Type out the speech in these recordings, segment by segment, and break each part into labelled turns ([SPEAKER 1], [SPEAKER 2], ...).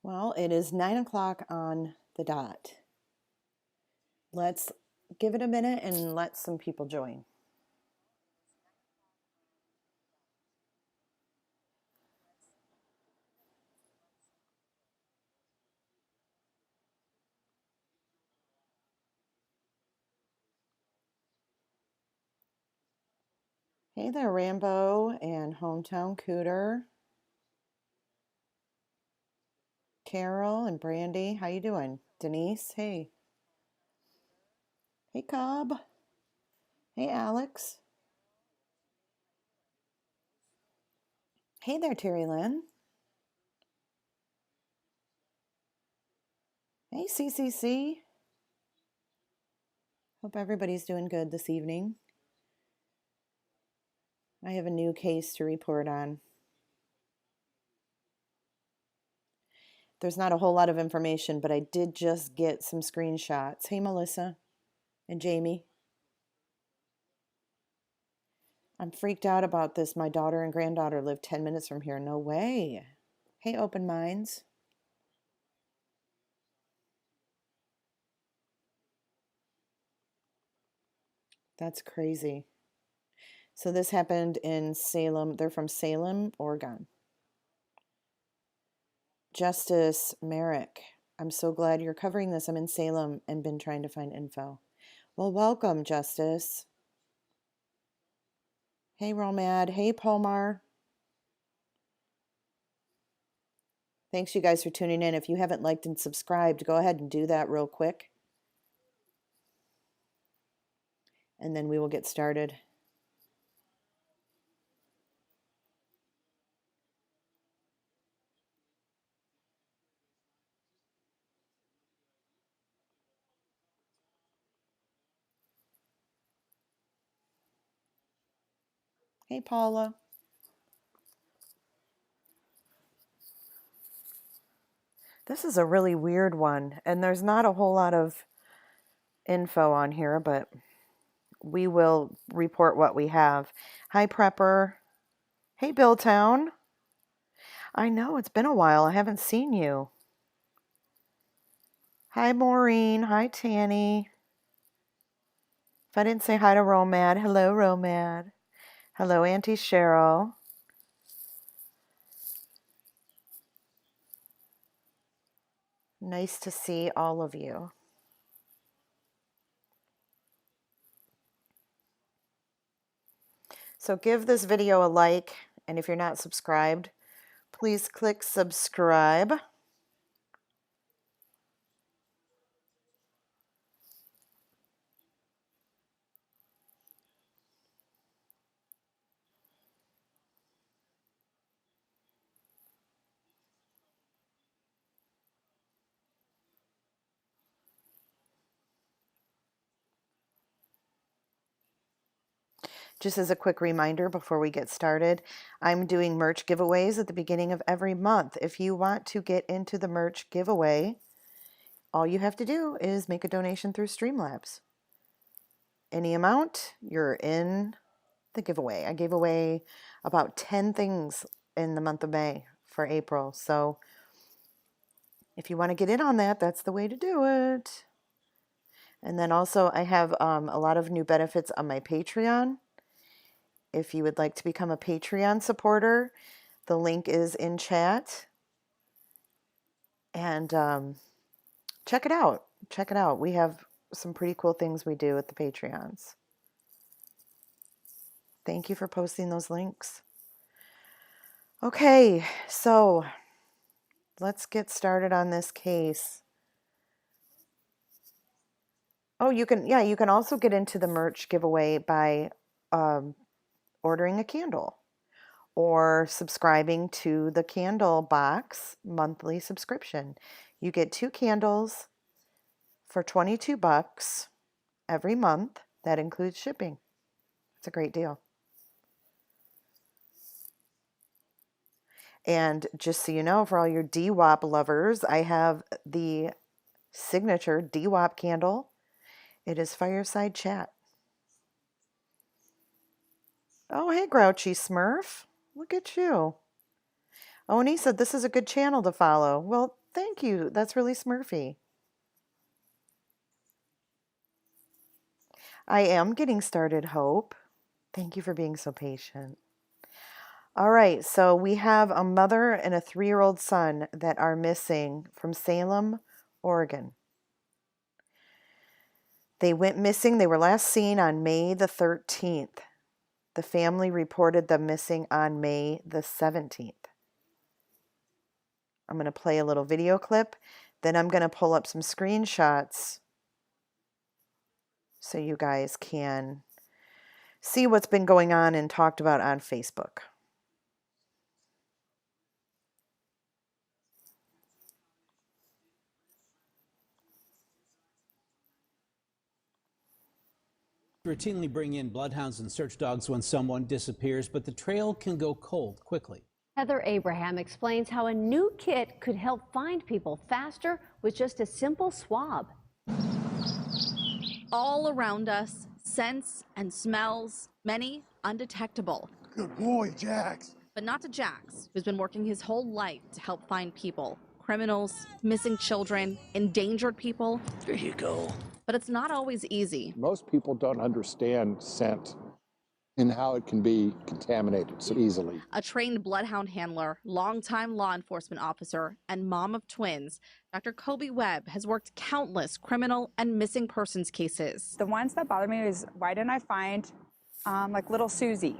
[SPEAKER 1] Well, it is 9 o'clock on the dot. Let's give it a minute and let some people join. Hey there, Rambo and Hometown Cooter. Carol and Brandy, how you doing? Denise, hey. Hey, Cobb. Hey, Alex. Hey there, Terry Lynn. Hey, CCC. Hope everybody's doing good this evening. I have a new case to report on. There's not a whole lot of information, but I did just get some screenshots. Hey, Melissa and Jamie. I'm freaked out about this. My daughter and granddaughter live 10 minutes from here. No way. Hey, Open Minds. That's crazy. So this happened in Salem. They're from Salem, Oregon. Justice Merrick, I'm so glad you're covering this. I'm in Salem and been trying to find info. Well, welcome, Justice. Hey, Romad. Hey, Pomar. Thanks, you guys, for tuning in. If you haven't liked and subscribed, go ahead and do that real quick. And then we will get started. Hey, Paula. This is a really weird one, and there's not a whole lot of info on here, but we will report what we have. Hi, Prepper. Hey, Billtown. I know, it's been a while. I haven't seen you. Hi, Maureen. Hi, Tanny. If I didn't say hi to Romad, hello, Romad. Hello, Auntie Cheryl. Nice to see all of you. So give this video a like, and if you're not subscribed, please click subscribe. Just as a quick reminder before we get started, I'm doing merch giveaways at the beginning of every month. If you want to get into the merch giveaway, all you have to do is make a donation through Streamlabs. Any amount, you're in the giveaway. I gave away about 10 things in the month of May for April. So if you want to get in on that, that's the way to do it. And then also I have a lot of new benefits on my Patreon. If you would like to become a Patreon supporter, the link is in chat. And check it out. Check it out. We have some pretty cool things we do at the Patreons. Thank you for posting those links. Okay, so let's get started on this case. Oh, you can also get into the merch giveaway by ordering a candle or subscribing to the Candle Box monthly subscription. You get 2 candles for $22 every month. That includes shipping. It's a great deal. And just so you know, for all your DWAP lovers, I have the signature DWAP candle. It is Fireside Chat. Oh, hey, Grouchy Smurf. Look at you. Oni said this is a good channel to follow. Well, thank you. That's really Smurfy. I am getting started, Hope. Thank you for being so patient. All right, so we have a mother and a 3-year-old son that are missing from Salem, Oregon. They went missing. They were last seen on May the 13th. The family reported them missing on May the 17th. I'm going to play a little video clip. Then I'm going to pull up some screenshots so you guys can see what's been going on and talked about on Facebook.
[SPEAKER 2] Routinely bring in bloodhounds and search dogs when someone disappears, but the trail can go cold quickly.
[SPEAKER 3] Heather Abraham explains how a new kit could help find people faster with just a simple swab.
[SPEAKER 4] All around us, scents and smells, many undetectable.
[SPEAKER 5] Good boy, Jax.
[SPEAKER 4] But not to Jax, who's been working his whole life to help find people. Criminals, missing children, endangered people.
[SPEAKER 5] There you go.
[SPEAKER 4] But it's not always easy.
[SPEAKER 6] Most people don't understand scent and how it can be contaminated so easily.
[SPEAKER 4] A trained bloodhound handler, longtime law enforcement officer, and mom of twins, Dr. Kobe Webb has worked countless criminal and missing persons cases.
[SPEAKER 7] The ones that bother me is why didn't I find like little Susie,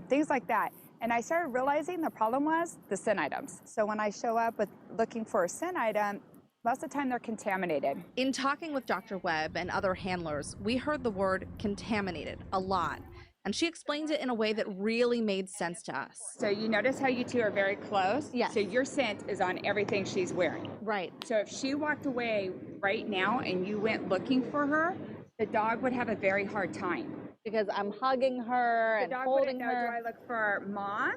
[SPEAKER 7] things like that. And I started realizing the problem was the scent items. So when I show up with looking for a scent item, most of the time they're contaminated.
[SPEAKER 4] In talking with Dr. Webb and other handlers, we heard the word contaminated a lot. And she explains it in a way that really made sense to us.
[SPEAKER 7] So you notice how you two are very close?
[SPEAKER 4] Yes.
[SPEAKER 7] So your scent is on everything she's wearing.
[SPEAKER 4] Right.
[SPEAKER 7] So if she walked away right now and you went looking for her, the dog would have a very hard time.
[SPEAKER 4] Because I'm hugging her and holding her.
[SPEAKER 7] Do I look for Mom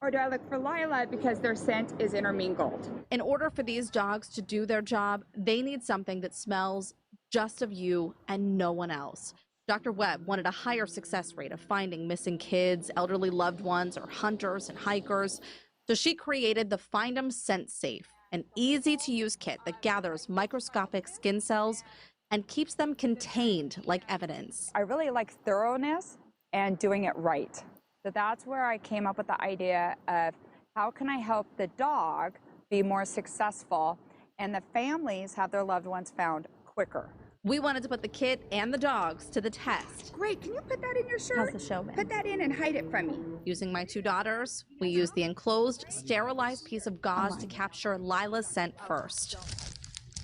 [SPEAKER 7] or do I look for Lila, because their scent is intermingled?
[SPEAKER 4] In order for these dogs to do their job, they need something that smells just of you and no one else. Dr. Webb wanted a higher success rate of finding missing kids, elderly loved ones, or hunters and hikers. So she created the Find 'em Scent Safe, an easy-to-use kit that gathers microscopic skin cells and keeps them contained like evidence.
[SPEAKER 7] I really like thoroughness and doing it right. So that's where I came up with the idea of how can I help the dog be more successful and the families have their loved ones found quicker.
[SPEAKER 4] We wanted to put the kit and the dogs to the test.
[SPEAKER 7] Great, can you put that in your shirt?
[SPEAKER 4] How's the show been?
[SPEAKER 7] Put that in and hide it from me.
[SPEAKER 4] Using my 2 daughters, we used the enclosed, sterilized piece of gauze to capture Lila's scent first.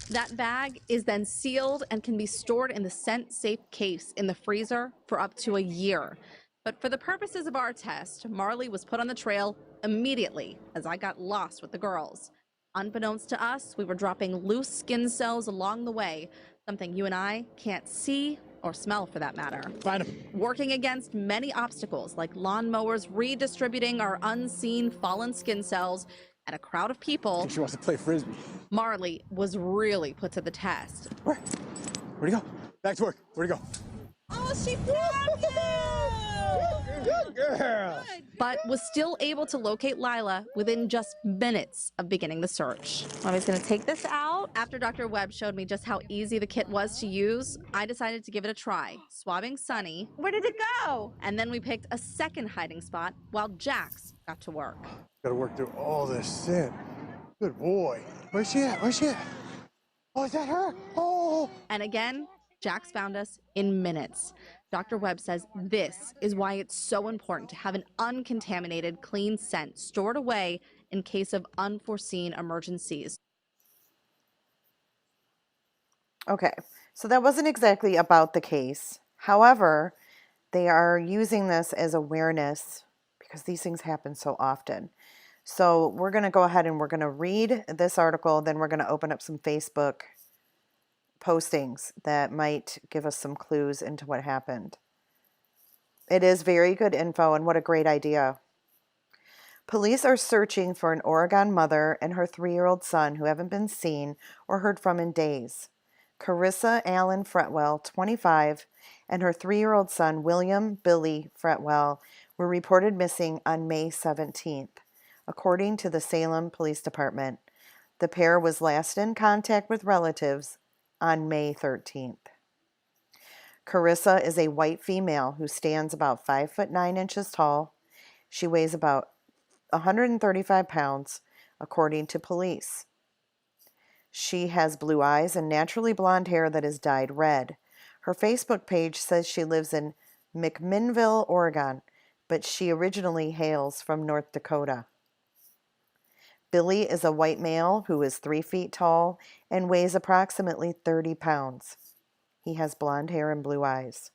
[SPEAKER 4] That bag is then sealed and can be stored in the scent-safe case in the freezer for up to a year. But for the purposes of our test, Marley was put on the trail immediately as I got lost with the girls. Unbeknownst to us, we were dropping loose skin cells along the way, something you and I can't see or smell for that matter.
[SPEAKER 5] Find him.
[SPEAKER 4] Working against many obstacles like lawnmowers redistributing our unseen fallen skin cells and a crowd of people,
[SPEAKER 5] She wants to play frisbee.
[SPEAKER 4] Marley was really put to the test.
[SPEAKER 5] Where'd he go? Back to work. Where'd he go?
[SPEAKER 4] Oh, she found you!
[SPEAKER 5] Good girl.
[SPEAKER 4] But was still able to locate Lila within just minutes of beginning the search. I was going to take this out. After Dr. Webb showed me just how easy the kit was to use, I decided to give it a try, swabbing Sunny.
[SPEAKER 7] Where did it go?
[SPEAKER 4] And then we picked a second hiding spot while Jax got to work.
[SPEAKER 5] Gotta work through all this scent. Good boy. Where's she at? Where's she at? Oh, is that her? Oh.
[SPEAKER 4] And again, Jax found us in minutes. Dr. Webb says this is why it's so important to have an uncontaminated, clean scent stored away in case of unforeseen emergencies.
[SPEAKER 1] Okay, so that wasn't exactly about the case. However, they are using this as awareness because these things happen so often. So we're going to go ahead and we're going to read this article, then we're going to open up some Facebook postings that might give us some clues into what happened. It is very good info, and what a great idea. Police are searching for an Oregon mother and her 3-year-old son who haven't been seen or heard from in days. Karissa Alyn Fretwell, 25, and her 3-year-old son, William Billy Fretwell, were reported missing on May 17th, according to the Salem Police Department. The pair was last in contact with relatives on May 13th. Karissa is a white female who stands about 5'9" tall. She weighs about 135 pounds, according to police. She has blue eyes and naturally blonde hair that is dyed red. Her Facebook page says she lives in McMinnville, Oregon, but she originally hails from North Dakota. Billy is a white male who is 3 feet tall and weighs approximately 30 pounds. He has blonde hair and blue eyes.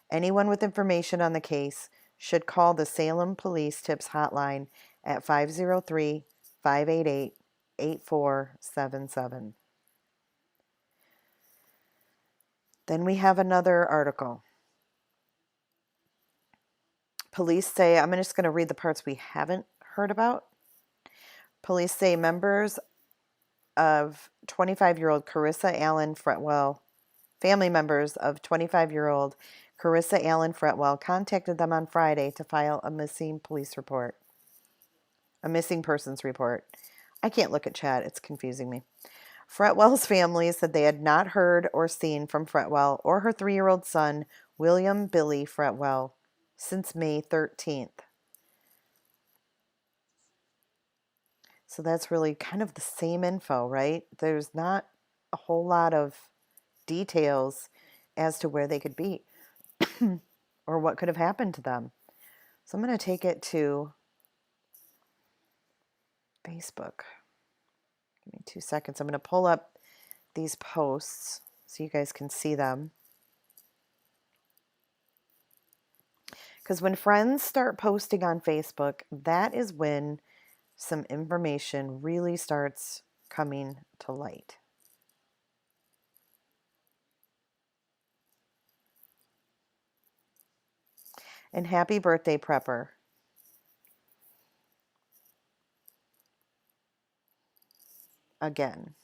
[SPEAKER 1] Anyone with information on the case should call the Salem Police Tips Hotline at 503-588-8477. Then we have another article. Police say, I'm just going to read the parts we haven't heard about. Police say members of 25-year-old Karissa Alyn Fretwell, family members of 25-year-old Karissa Alyn Fretwell contacted them on Friday to file a missing persons report. I can't look at chat, it's confusing me. Fretwell's family said they had not heard or seen from Fretwell or her 3-year-old son, William Billy Fretwell, since May 13th. So that's really kind of the same info, right? There's not a whole lot of details as to where they could be or what could have happened to them. So I'm going to take it to Facebook. Give me 2 seconds. I'm going to pull up these posts so you guys can see them. Because when friends start posting on Facebook, that is when some information really starts coming to light. And happy birthday, Prepper. Again.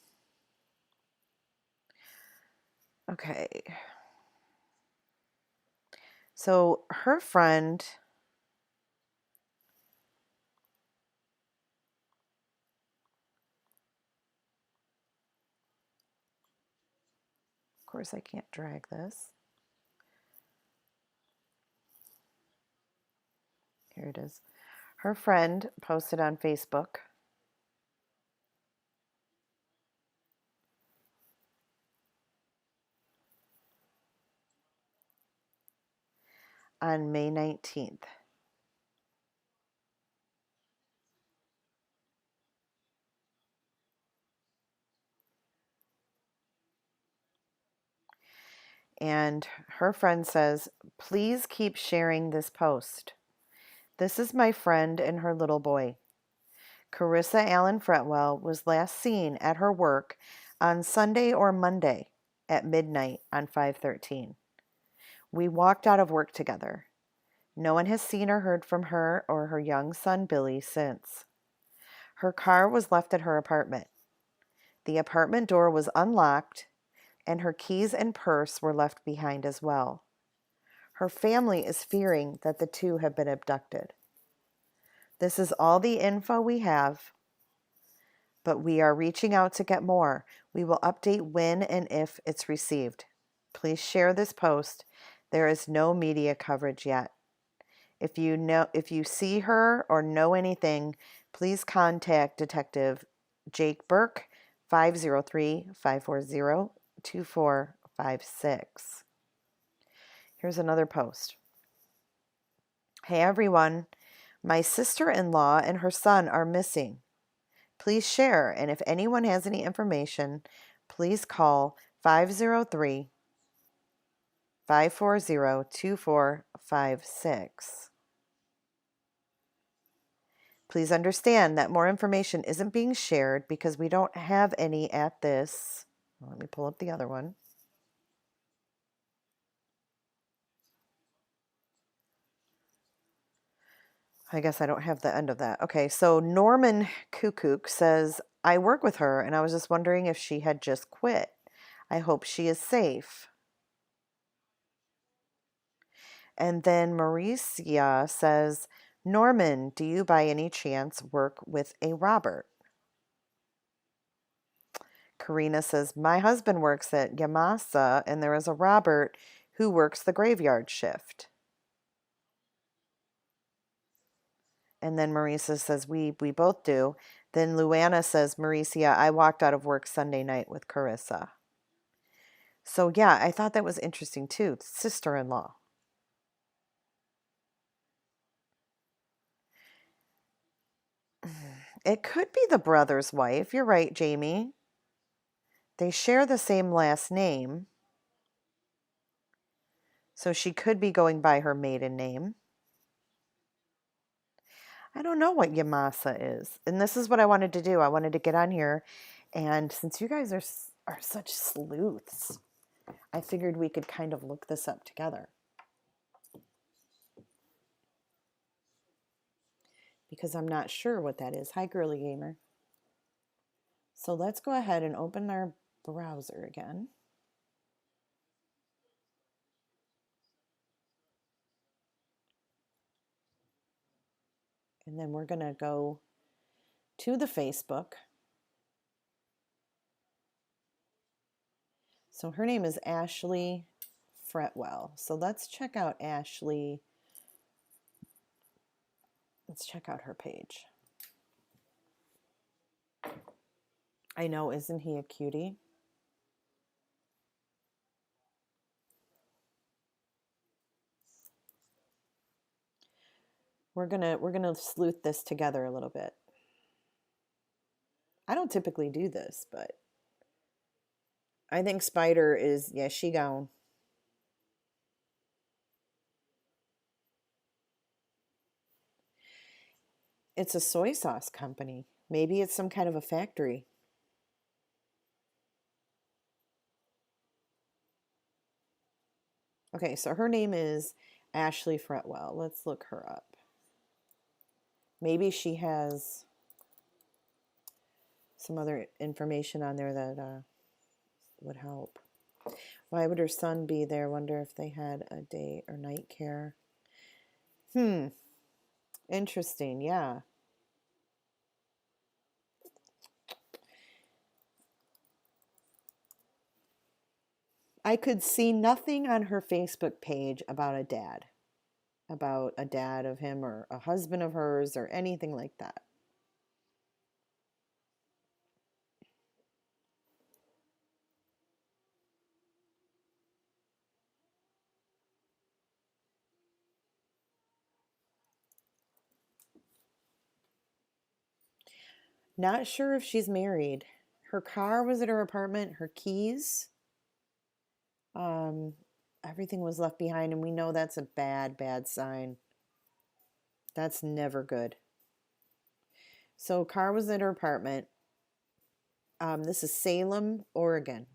[SPEAKER 1] Okay. So her friend, of course I can't drag this. Here it is. Her friend posted on Facebook on May 19th. And her friend says, please keep sharing this post. This is my friend and her little boy. Karissa Alyn Fretwell was last seen at her work on Sunday or Monday at midnight on 5/13. We walked out of work together. No one has seen or heard from her or her young son Billy since. Her car was left at her apartment. The apartment door was unlocked, and her keys and purse were left behind as well. Her family is fearing that the two have been abducted. This is all the info we have, but we are reaching out to get more. We will update when and if it's received. Please share this post. There is no media coverage yet. If you see her or know anything, please contact Detective Jake Burke, 503-540-2456. Here's another post. Hey everyone, my sister-in-law and her son are missing. Please share, and if anyone has any information, please call 503-540-2456. Please understand that more information isn't being shared because we don't have any at this. Let me pull up the other one. I guess I don't have the end of that. Okay, so Norman Kukuk says, I work with her and I was just wondering if she had just quit. I hope she is safe. And then Maricia says, Norman, do you by any chance work with a Robert? Karina says, my husband works at Yamasa, and there is a Robert who works the graveyard shift. And then Marisa says, we both do. Then Luana says, Maricia, I walked out of work Sunday night with Karissa. So yeah, I thought that was interesting too. Sister-in-law. It could be the brother's wife. You're right, Jamie. They share the same last name. So she could be going by her maiden name. I don't know what Yamasa is. And this is what I wanted to do. I wanted to get on here. And since you guys are such sleuths, I figured we could kind of look this up together. Because I'm not sure what that is. Hi, Girly Gamer. So let's go ahead and open our browser again. And then we're going to go to the Facebook. So her name is Ashley Fretwell. So let's check out Ashley. Let's check out her page. I know, isn't he a cutie? We're gonna sleuth this together a little bit. I don't typically do this, but I think Spider is, yeah, she gone. It's a soy sauce company. Maybe it's some kind of a factory. Okay, so her name is Ashley Fretwell. Let's look her up. Maybe she has some other information on there that would help. Why would her son be there? Wonder if they had a day or night care. Interesting, yeah. I could see nothing on her Facebook page about a dad of him or a husband of hers or anything like that. Not sure if she's married. Her car was at her apartment, her keys. Everything was left behind, and we know that's a bad sign. That's never good. So car was at her apartment. This is Salem, Oregon.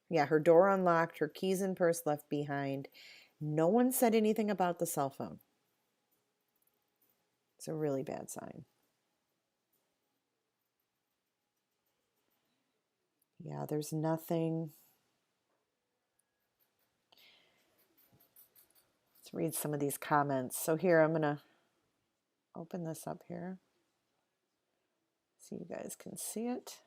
[SPEAKER 1] Yeah, her door unlocked, her keys and purse left behind. No one said anything about the cell phone. It's a really bad sign. Yeah, there's nothing. Let's read some of these comments. So here, I'm going to open this up here so you guys can see it.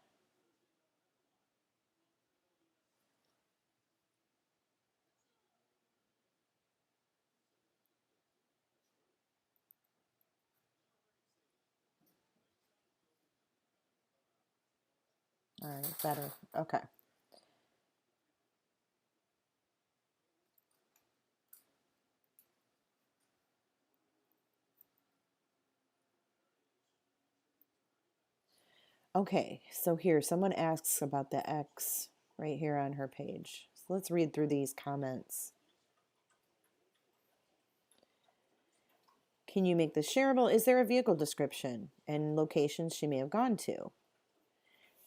[SPEAKER 1] All right, better. Okay. Okay, so here, someone asks about the X right here on her page. So let's read through these comments. Can you make this shareable? Is there a vehicle description and locations she may have gone to?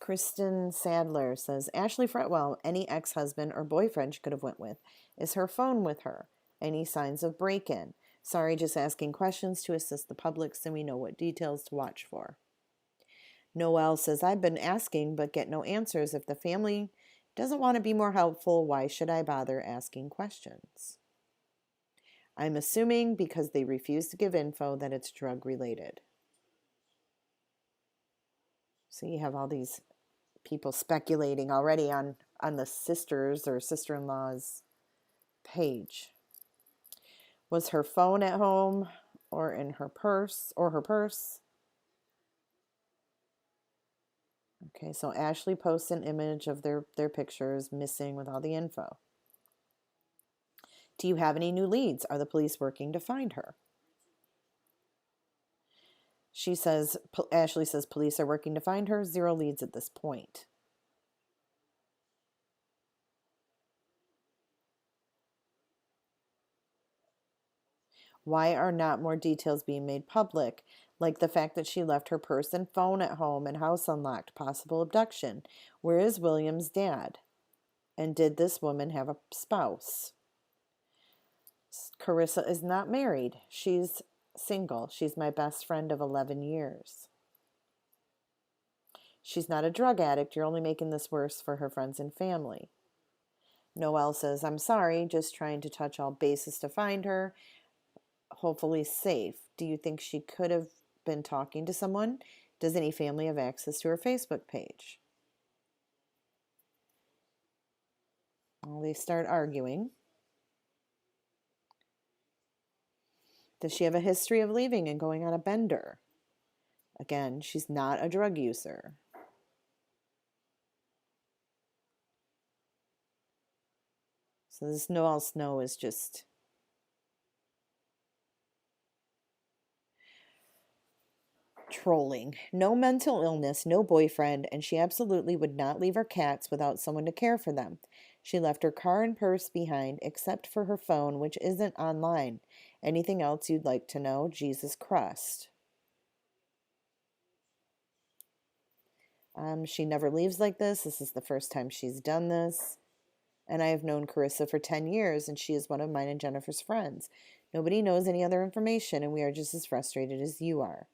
[SPEAKER 1] Kristen Sadler says, Ashley Fretwell, any ex-husband or boyfriend she could have went with. Is her phone with her? Any signs of break-in? Sorry, just asking questions to assist the public so we know what details to watch for. Noelle says, I've been asking but get no answers. If the family doesn't want to be more helpful, why should I bother asking questions? I'm assuming because they refuse to give info that it's drug related. So you have all these people speculating already on the sisters or sister-in-law's page. Was her phone at home or in her purse or her purse? Okay, so Ashley posts an image of their pictures missing with all the info. Do you have any new leads? Are the police working to find her? Ashley says police are working to find her. 0 leads at this point. Why are not more details being made public? Like the fact that she left her purse and phone at home and house unlocked, possible abduction. Where is William's dad? And did this woman have a spouse? Karissa is not married. She's single. She's my best friend of 11 years. She's not a drug addict. You're only making this worse for her friends and family. Noelle says, I'm sorry, just trying to touch all bases to find her. Hopefully safe. Do you think she could have been talking to someone? Does any family have access to her Facebook page? Well, they start arguing. Does she have a history of leaving and going on a bender? Again, she's not a drug user. So this Noelle Snow is just trolling. No mental illness, no boyfriend, and she absolutely would not leave her cats without someone to care for them. She left her car and purse behind, except for her phone, which isn't online. Anything else you'd like to know? Jesus Christ. She never leaves like this. This is the first time she's done this. And I have known Karissa for 10 years, and she is one of mine and Jennifer's friends. Nobody knows any other information, and we are just as frustrated as you are.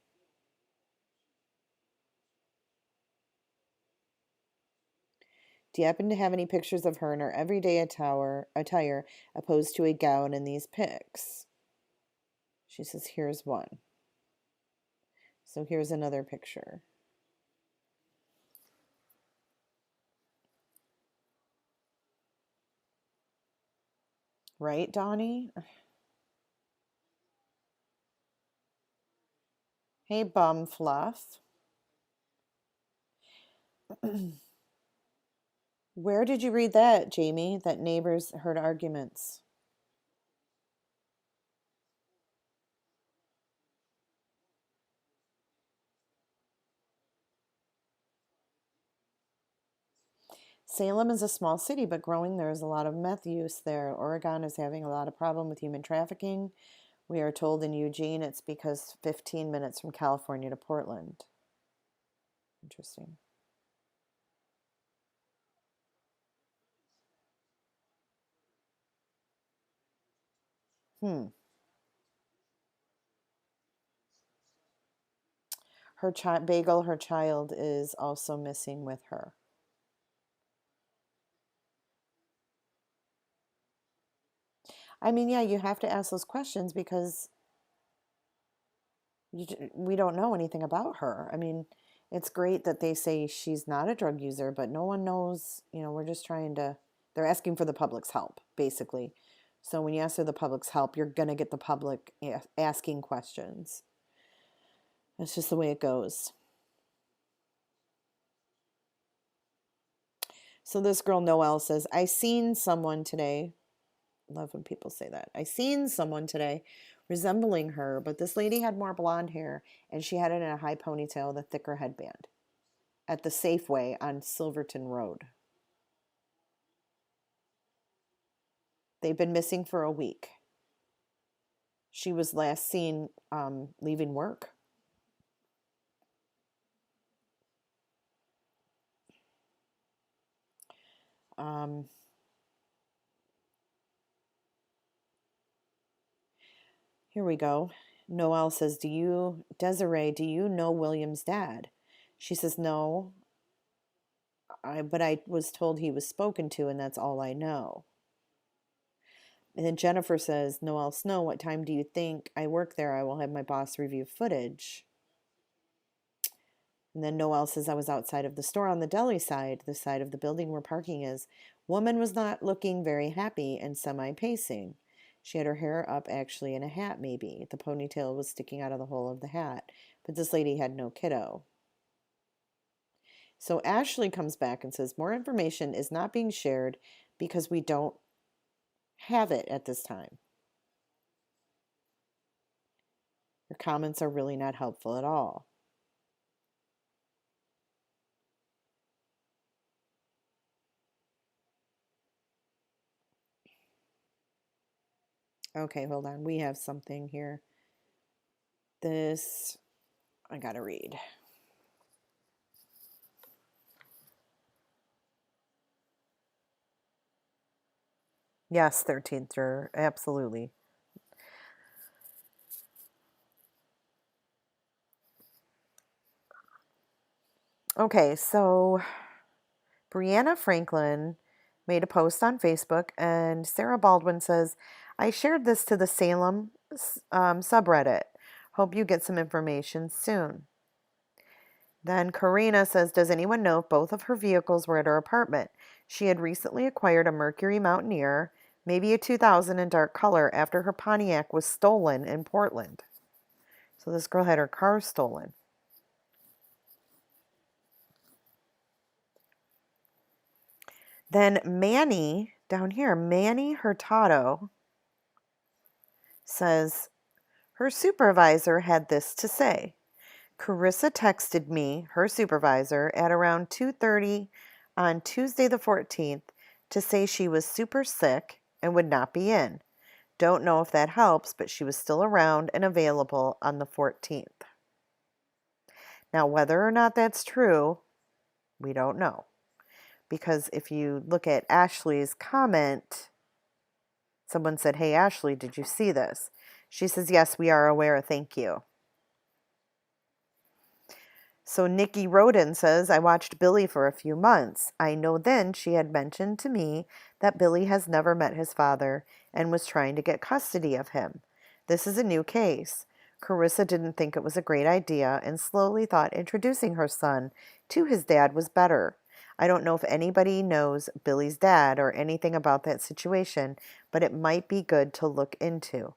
[SPEAKER 1] Do you happen to have any pictures of her in her everyday attire opposed to a gown in these pics? She says, here's one. So here's another picture. Right, Donnie? Hey, bum fluff. Where did you read that, Jamie? That neighbors heard arguments. Salem is a small city, but growing. There is a lot of meth use there. Oregon is having a lot of problem with human trafficking. We are told in Eugene it's because 15 minutes from California to Portland. Interesting. Her Bagel, her child, is also missing with her. I mean, yeah, you have to ask those questions because we don't know anything about her. I mean, it's great that they say she's not a drug user, but no one knows, we're just trying to, they're asking for the public's help, basically. So when you ask for the public's help, you're going to get the public asking questions. That's just the way it goes. So this girl, Noelle, says, I seen someone today. Love when people say that. I seen someone today resembling her, but this lady had more blonde hair, and she had it in a high ponytail with a thicker headband at the Safeway on Silverton Road. They've been missing for a week. She was last seen leaving work. Here we go. Noelle says, Desiree, do you know William's dad? She says, no, but I was told he was spoken to, and that's all I know. And then Jennifer says, Noelle Snow, what time do you think I work there? I will have my boss review footage. And then Noelle says, I was outside of the store on the deli side, the side of the building where parking is. Woman was not looking very happy and semi-pacing. She had her hair up, actually, in a hat, maybe. The ponytail was sticking out of the hole of the hat. But this lady had no kiddo. So Ashley comes back and says, more information is not being shared because we don't have it at this time. Her comments are really not helpful at all. Okay, hold on. We have something here. This, I gotta read. Yes, 13th juror, absolutely. Okay, so Brianna Franklin made a post on Facebook, and Sarah Baldwin says, I shared this to the Salem subreddit. Hope you get some information soon. Then Karina says, does anyone know if both of her vehicles were at her apartment? She had recently acquired a Mercury Mountaineer, maybe a 2000 in dark color, after her Pontiac was stolen in Portland. So this girl had her car stolen. Then Manny, down here, Manny Hurtado says, her supervisor had this to say. Karissa texted me, her supervisor, at around 2:30 on Tuesday the 14th to say she was super sick and would not be in. Don't know if that helps, but she was still around and available on the 14th. Now, whether or not that's true, we don't know. Because if you look at Ashley's comment, someone said, hey, Ashley, did you see this? She says, yes, we are aware. Thank you. So Nikki Roden says, I watched Billy for a few months. I know then she had mentioned to me that Billy has never met his father and was trying to get custody of him. This is a new case. Karissa didn't think it was a great idea and slowly thought introducing her son to his dad was better. I don't know if anybody knows Billy's dad or anything about that situation, but it might be good to look into.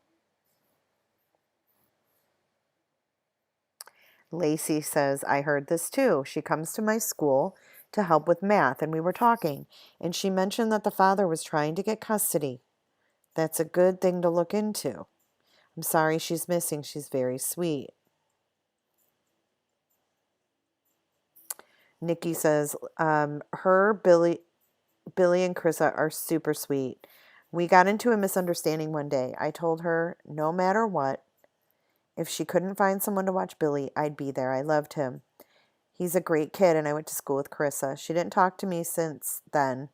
[SPEAKER 1] Lacey says, I heard this too. She comes to my school to help with math, and we were talking, and she mentioned that the father was trying to get custody. That's a good thing to look into. I'm sorry she's missing. She's very sweet. Nikki says, Billy and Karissa are super sweet. We got into a misunderstanding one day. I told her no matter what, if she couldn't find someone to watch Billy, I'd be there. I loved him. He's a great kid, and I went to school with Karissa. She didn't talk to me since then.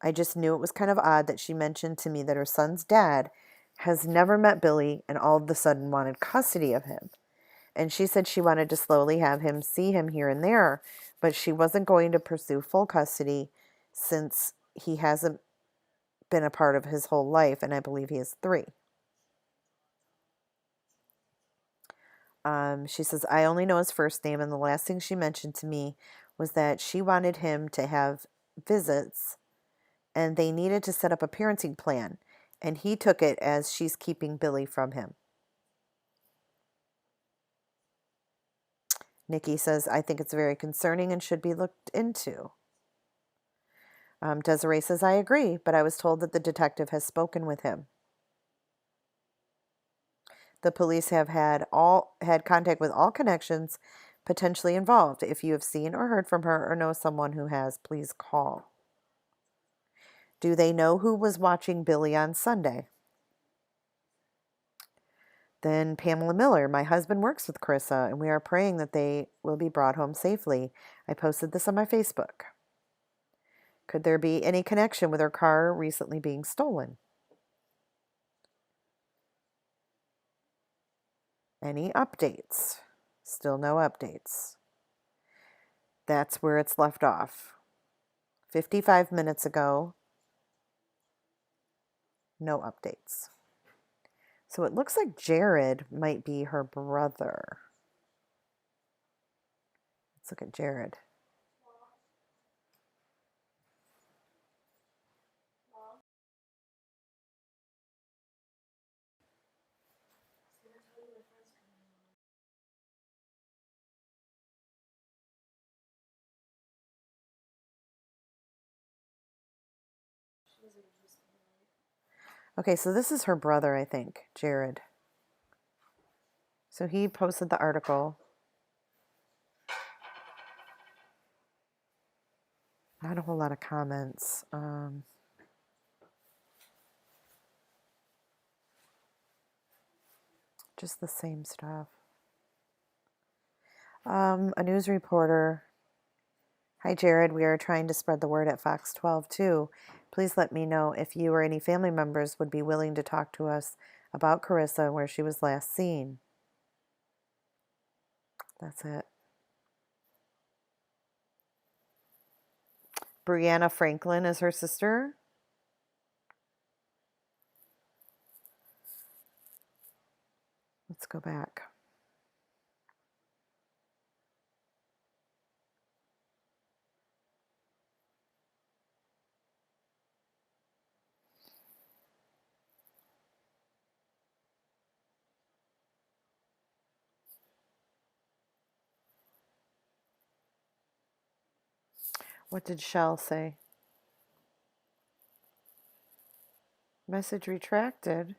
[SPEAKER 1] I just knew it was kind of odd that she mentioned to me that her son's dad has never met Billy and all of a sudden wanted custody of him. And she said she wanted to slowly have him see him here and there, but she wasn't going to pursue full custody since he hasn't been a part of his whole life, and I believe he is 3. She says, I only know his first name, and the last thing she mentioned to me was that she wanted him to have visits, and they needed to set up a parenting plan, and he took it as she's keeping Billy from him. Nikki says, I think it's very concerning and should be looked into. Desiree says, I agree, but I was told that the detective has spoken with him. The police have had contact with all connections potentially involved. If you have seen or heard from her or know someone who has, please call. Do they know who was watching Billy on Sunday? Then Pamela Miller, my husband works with Karissa, and we are praying that they will be brought home safely. I posted this on my Facebook. Could there be any connection with her car recently being stolen? Any updates? Still no updates. That's where it's left off. 55 minutes ago, no updates. So it looks like Jared might be her brother. Let's look at Jared. Okay, so this is her brother, I think, Jared. So he posted the article. Not a whole lot of comments. Just the same stuff. A news reporter. Hi, Jared. We are trying to spread the word at Fox 12 too. Please let me know if you or any family members would be willing to talk to us about Karissa and where she was last seen. That's it. Brianna Franklin is her sister. Let's go back. What did Shell say? Message retracted.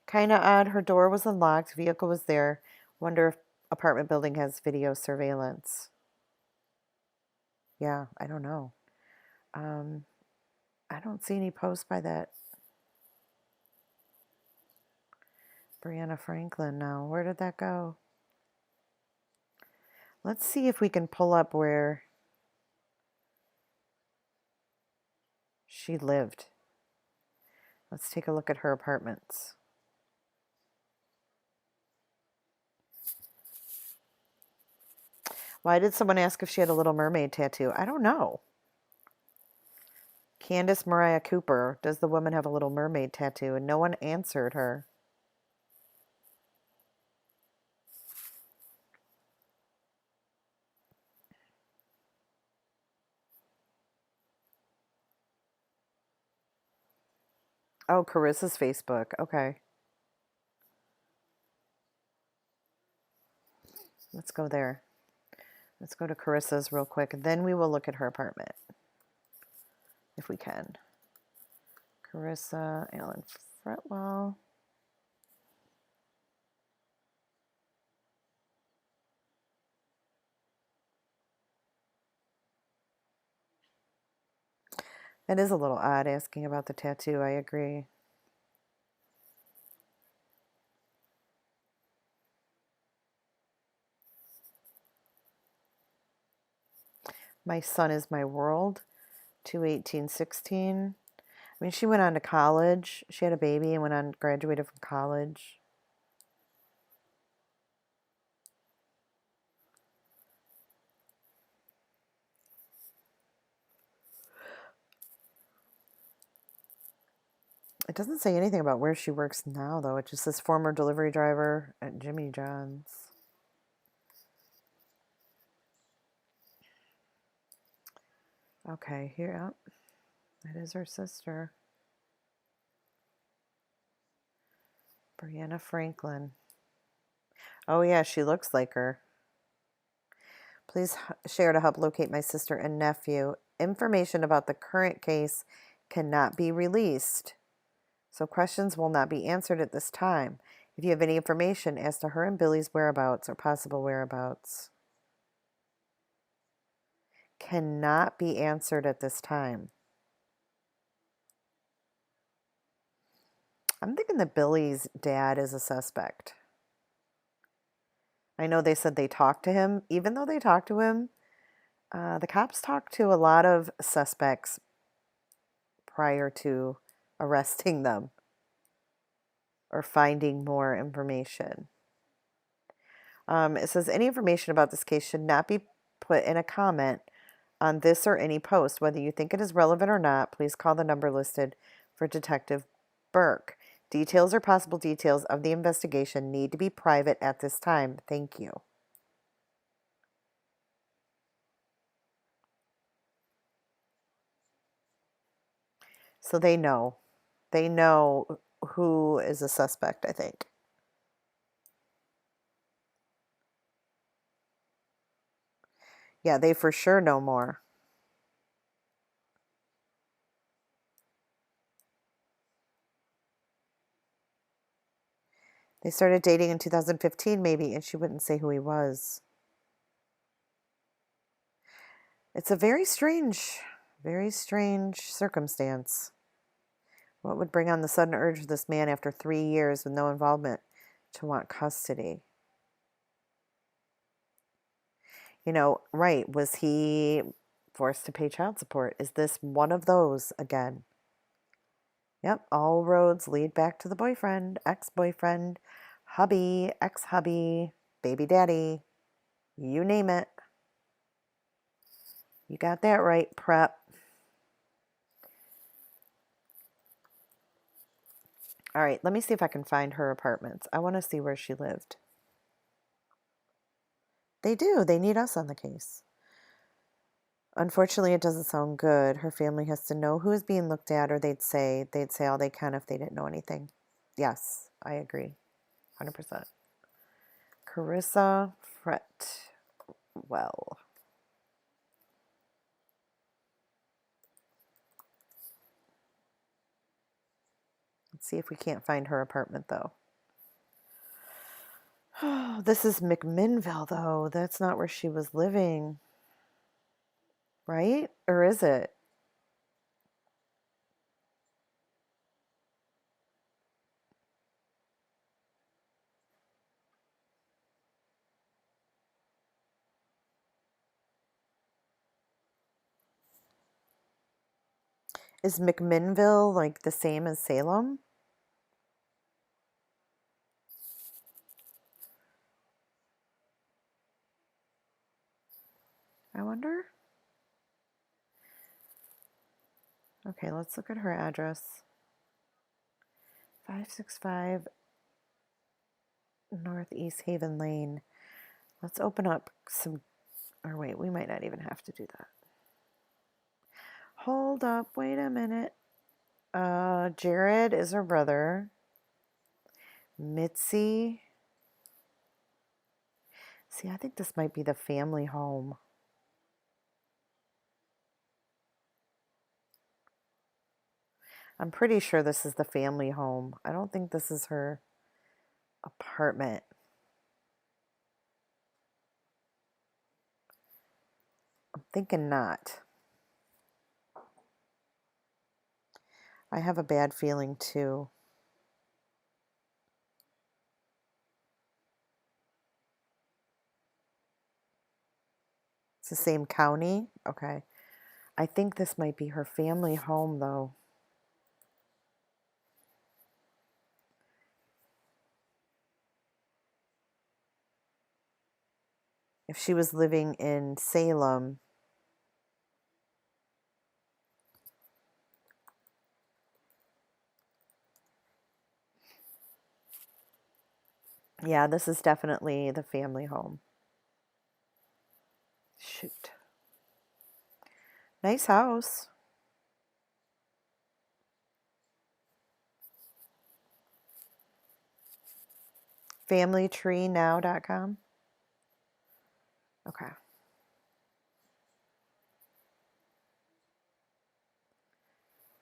[SPEAKER 1] Kind of odd. Her door was unlocked. Vehicle was there. Wonder if apartment building has video surveillance. Yeah, I don't know. I don't see any posts by that Brianna Franklin now. Where did that go? Let's see if we can pull up where she lived. Let's take a look at her apartments. Why did someone ask if she had a Little Mermaid tattoo? I don't know. Candace Mariah Cooper, does the woman have a Little Mermaid tattoo? And no one answered her. Oh, Karissa's Facebook. Okay. Let's go there. Let's go to Karissa's real quick. And then we will look at her apartment. If we can. Karissa, Alyn, Fretwell. It is a little odd asking about the tattoo. I agree. My son is my world. 2/18/16. I mean, she went on to college. She had a baby and went on, graduated from college. It doesn't say anything about where she works now, though. It just says former delivery driver at Jimmy John's. Okay, here, oh, that is her sister. Brianna Franklin. Oh, yeah, she looks like her. Please share to help locate my sister and nephew. Information about the current case cannot be released, so questions will not be answered at this time. If you have any information as to her and Billy's whereabouts or possible whereabouts, cannot be answered at this time. I'm thinking that Billy's dad is a suspect. I know they said they talked to him. Even though they talked to him, the cops talked to a lot of suspects prior to arresting them or finding more information. It says any information about this case should not be put in a comment on this or any post. Whether you think it is relevant or not, please call the number listed for Detective Burke. Details or possible details of the investigation need to be private at this time. Thank you. So they know. They know who is a suspect, I think. Yeah, they for sure know more. They started dating in 2015 maybe, and she wouldn't say who he was. It's a very strange circumstance. What would bring on the sudden urge of this man after 3 years with no involvement to want custody? You know, right, was he forced to pay child support? Is this one of those again? Yep, all roads lead back to the boyfriend, ex-boyfriend, hubby, ex-hubby, baby daddy, you name it. You got that right, prep. All right, let me see if I can find her apartments. I want to see where she lived. They do. They need us on the case. Unfortunately, it doesn't sound good. Her family has to know who is being looked at, or they'd say all they can if they didn't know anything. Yes, I agree. 100%. Karissa Fretwell. Let's see if we can't find her apartment, though. Oh, this is McMinnville, though. That's not where she was living. Right? Or is it? Is McMinnville like the same as Salem? I wonder. Okay, let's look at her address. 565 Northeast Haven Lane. Let's open up some, or wait, we might not even have to do that. Hold up, wait a minute. Jared is her brother. Mitzi. See, I think this might be the family home. I'm pretty sure this is the family home. I don't think this is her apartment. I'm thinking not. I have a bad feeling too. It's the same county? Okay. I think this might be her family home though. If she was living in Salem, yeah, this is definitely the family home. Shoot. Nice house. FamilyTreeNow.com. Okay.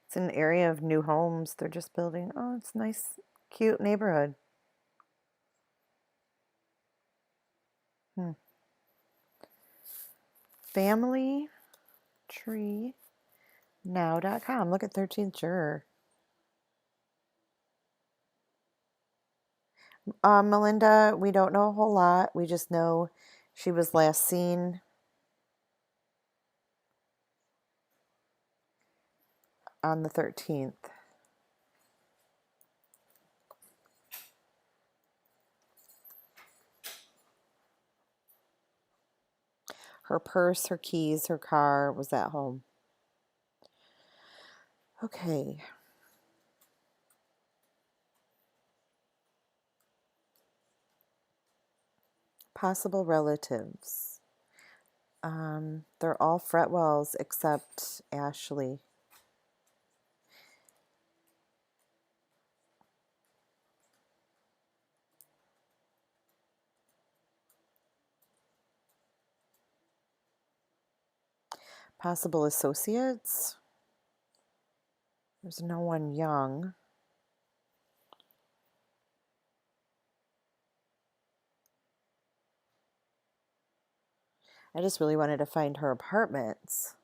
[SPEAKER 1] It's an area of new homes they're just building. Oh, it's a nice, cute neighborhood. FamilyTreeNow.com. Look at 13th Juror. Melinda, we don't know a whole lot. We just know she was last seen on the 13th. Her purse, her keys, her car was at home. Okay. Possible relatives. They're all Fretwells except Ashley. Possible associates. There's no one young. I just really wanted to find her apartments.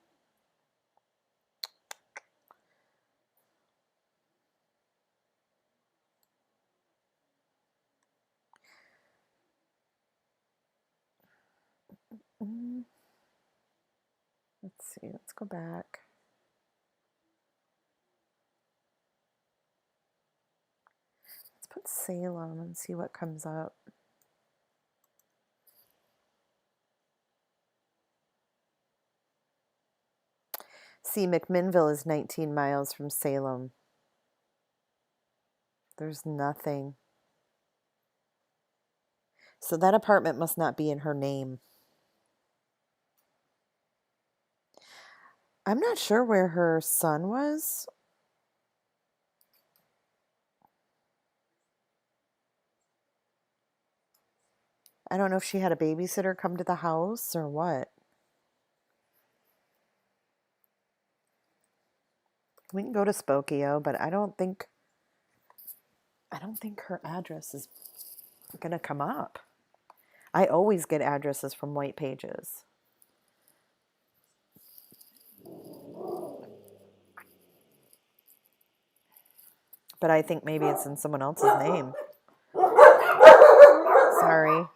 [SPEAKER 1] Let's see, let's go back. Let's put Salem and see what comes up. See, McMinnville is 19 miles from Salem. There's nothing. So that apartment must not be in her name. I'm not sure where her son was. I don't know if she had a babysitter come to the house or what. We can go to Spokeo, but I don't think her address is gonna come up. I always get addresses from white pages. But I think maybe it's in someone else's name. Sorry.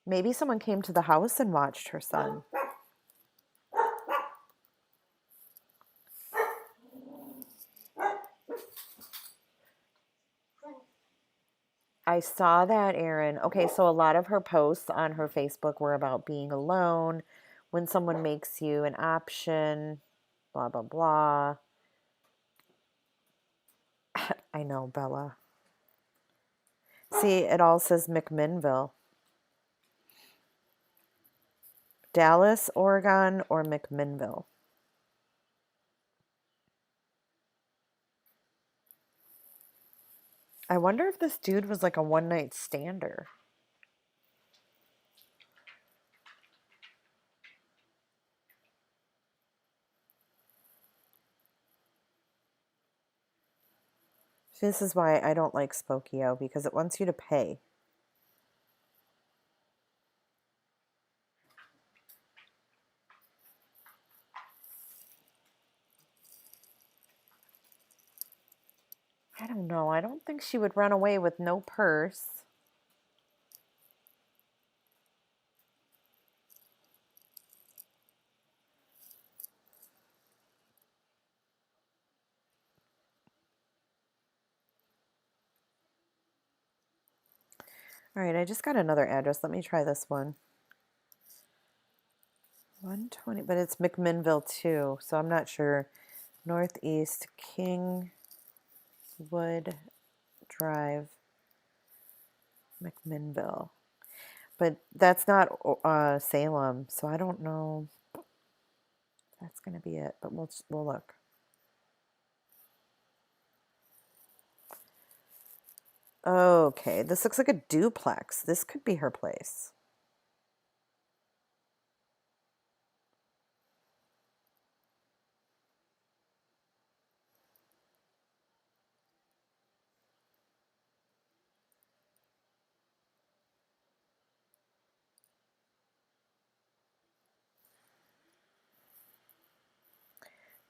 [SPEAKER 1] Maybe someone came to the house and watched her son. I saw that, Erin. Okay, so a lot of her posts on her Facebook were about being alone, when someone makes you an option, blah, blah, blah. I know, Bella. See, it all says McMinnville. Dallas, Oregon, or McMinnville. I wonder if this dude was like a one-night stander. This is why I don't like Spokeo, because it wants you to pay. I don't know. I don't think she would run away with no purse. All right, I just got another address. Let me try this one. 120, but it's McMinnville too, so I'm not sure. Northeast Kingwood Drive, McMinnville. But that's not Salem, so I don't know. That's going to be it, but we'll look. Okay, this looks like a duplex. This could be her place.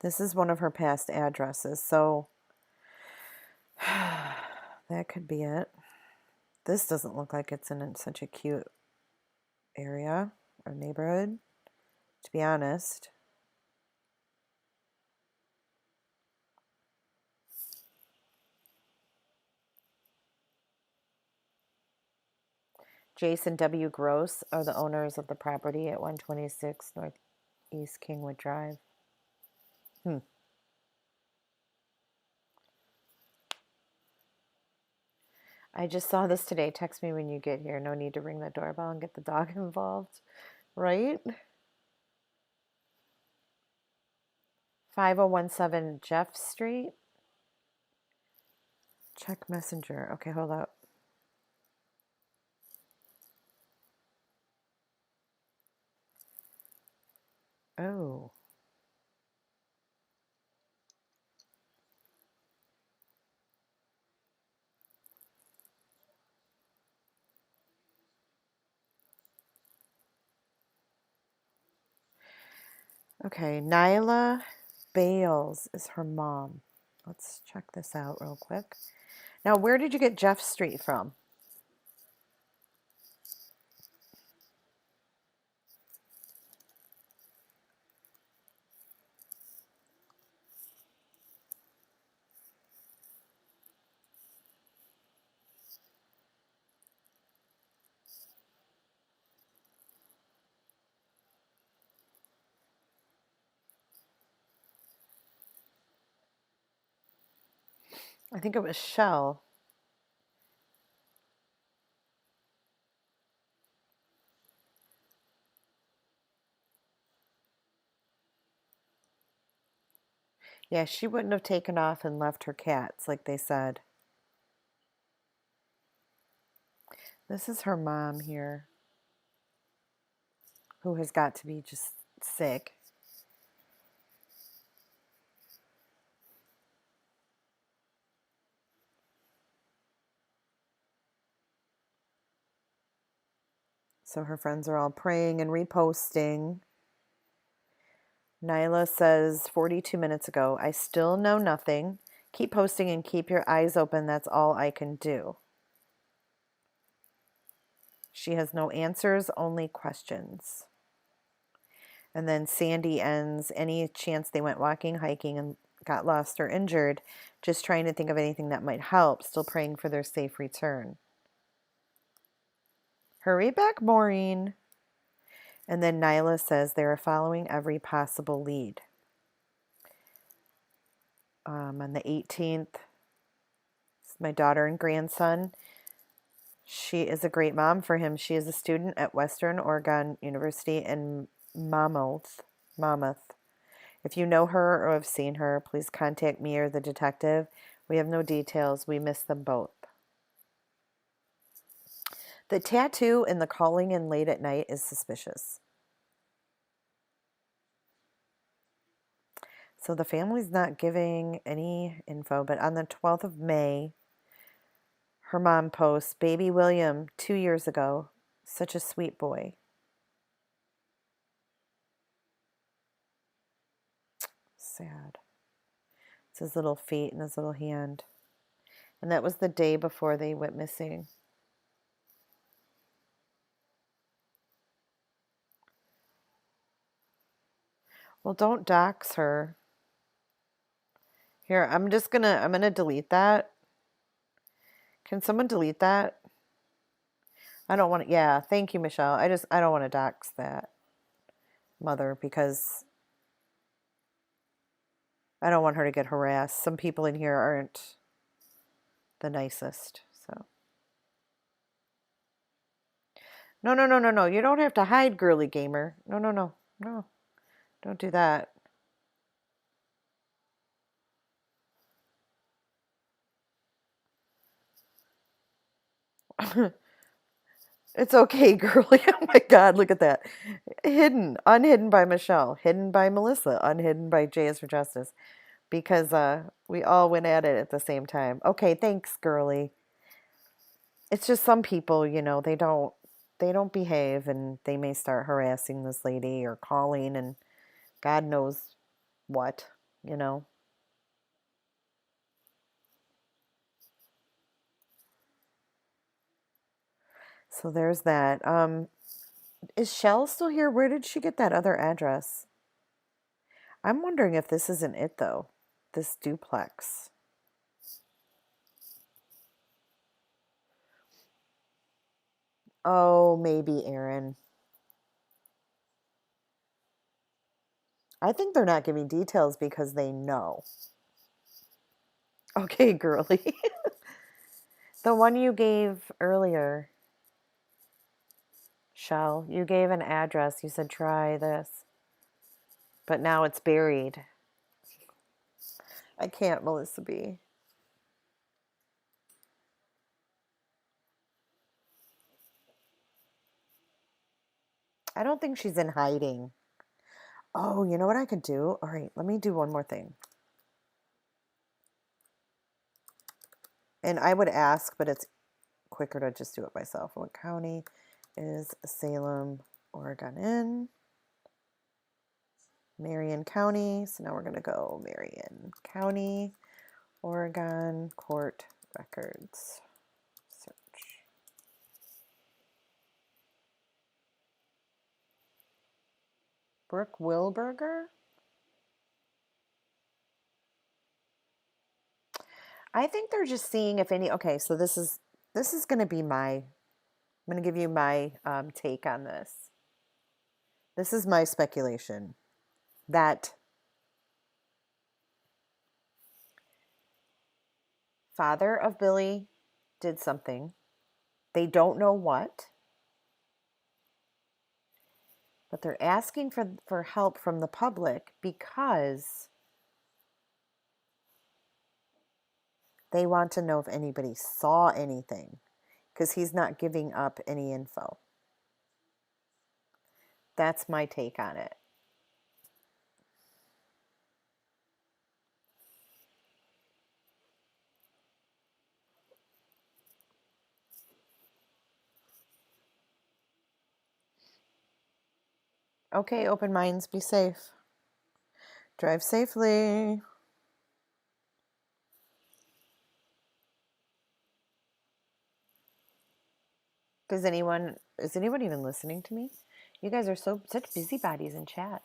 [SPEAKER 1] This is one of her past addresses, so that could be it. This doesn't look like it's in such a cute area or neighborhood, to be honest. Jason W. Gross are the owners of the property at 126 Northeast Kingwood Drive. I just saw this today. Text me when you get here. No need to ring the doorbell and get the dog involved, right? 5017 Jeff Street. Check Messenger. Okay, hold up. Okay, Nyla Bales is her mom. Let's check this out real quick. Now, where did you get Jeff Street from? I think it was Shell. Yeah, she wouldn't have taken off and left her cats like they said. This is her mom here, who has got to be just sick. So her friends are all praying and reposting. Nyla says 42 minutes ago, I still know nothing. Keep posting and keep your eyes open. That's all I can do. She has no answers, only questions. And then Sandy ends, any chance they went walking, hiking, and got lost or injured, just trying to think of anything that might help, still praying for their safe return. Hurry back, Maureen. And then Nyla says they are following every possible lead. On the 18th, it's my daughter and grandson. She is a great mom for him. She is a student at Western Oregon University in Monmouth. If you know her or have seen her, please contact me or the detective. We have no details. We miss them both. The tattoo and the calling in late at night is suspicious. So the family's not giving any info, but on the 12th of May, her mom posts, baby William, 2 years ago, such a sweet boy. Sad. It's his little feet and his little hand. And that was the day before they went missing. Well, don't dox her. Here, I'm gonna delete that. Can someone delete that? I don't want to, yeah, thank you, Michelle. I don't want to dox that mother because I don't want her to get harassed. Some people in here aren't the nicest, so. No, no, no, no, no. You don't have to hide, girly gamer. No, no, no, no. Don't do that. It's okay, girly. Oh my God, look at that. Hidden, unhidden by Michelle, hidden by Melissa, unhidden by J.S. for Justice, because we all went at it at the same time. Okay, thanks, girly. It's just some people, you know, they don't behave, and they may start harassing this lady or calling, and God knows what, you know. So there's that. Is Shell still here? Where did she get that other address? I'm wondering if this isn't it, though. This duplex. Oh, maybe Aaron. I think they're not giving details because they know. Okay, girly. The one you gave earlier, Shell, you gave an address. You said try this. But now it's buried. I can't, Melissa B. I don't think she's in hiding. Oh, you know what I could do? All right, let me do one more thing. And I would ask, but it's quicker to just do it myself. What county is Salem, Oregon in? Marion County. So now we're going to go Marion County, Oregon court records. Search. Brooke Wilberger? I think they're just seeing if any. Okay, so this is going to be I'm going to give you my take on this. This is my speculation that father of Billy did something. They don't know what, but they're asking for help from the public because they want to know if anybody saw anything, because he's not giving up any info. That's my take on it. Okay, open minds, be safe. Drive safely. Is anyone even listening to me? You guys are such busybodies in chat.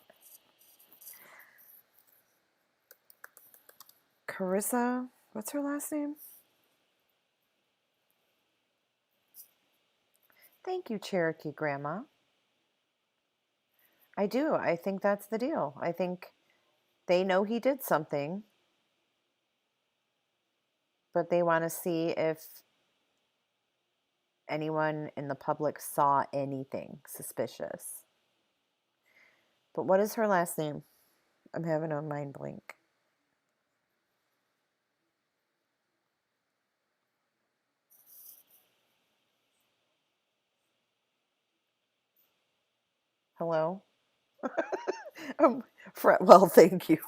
[SPEAKER 1] Karissa, what's her last name? Thank you, Cherokee Grandma. I do. I think that's the deal. I think they know he did something, but they want to see if anyone in the public saw anything suspicious. But what is her last name? I'm having a mind blank. Hello? Fretwell, thank you.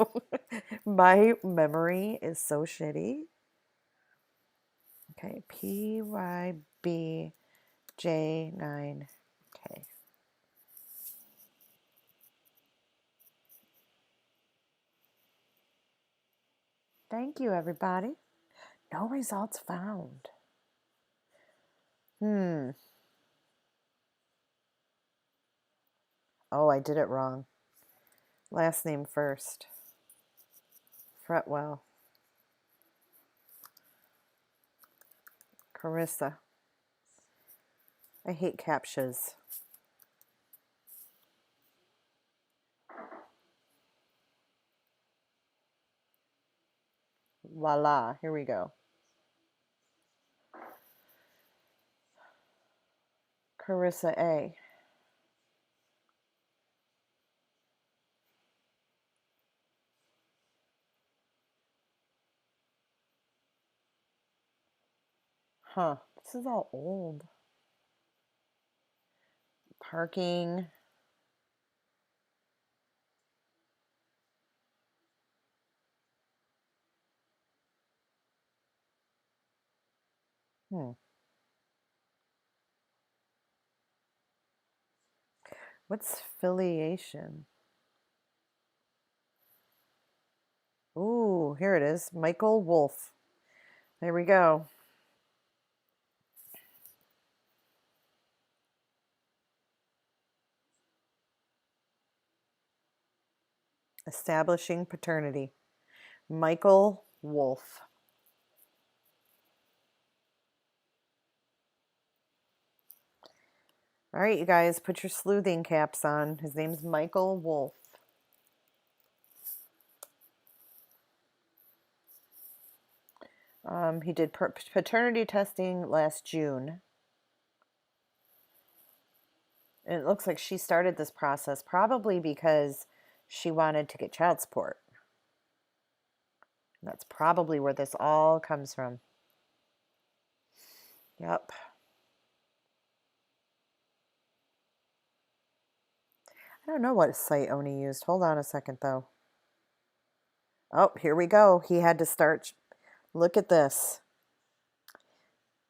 [SPEAKER 1] My memory is so shitty. Okay, PYBJ9. Okay. Thank you, everybody. No results found. Oh, I did it wrong. Last name first. Fretwell. Karissa. I hate captchas. Voila, here we go. Karissa A. Huh, this is all old. Parking. What's filiation? Ooh, here it is. Michael Wolf. There we go. Establishing paternity. Michael Wolf. All right, you guys, put your sleuthing caps on. His name's Michael Wolf. He did paternity testing last June. And it looks like she started this process probably because she wanted to get child support. That's probably where this all comes from. Yep. I don't know what site Oni used. Hold on a second, though. Oh, here we go. He had to start. Look at this.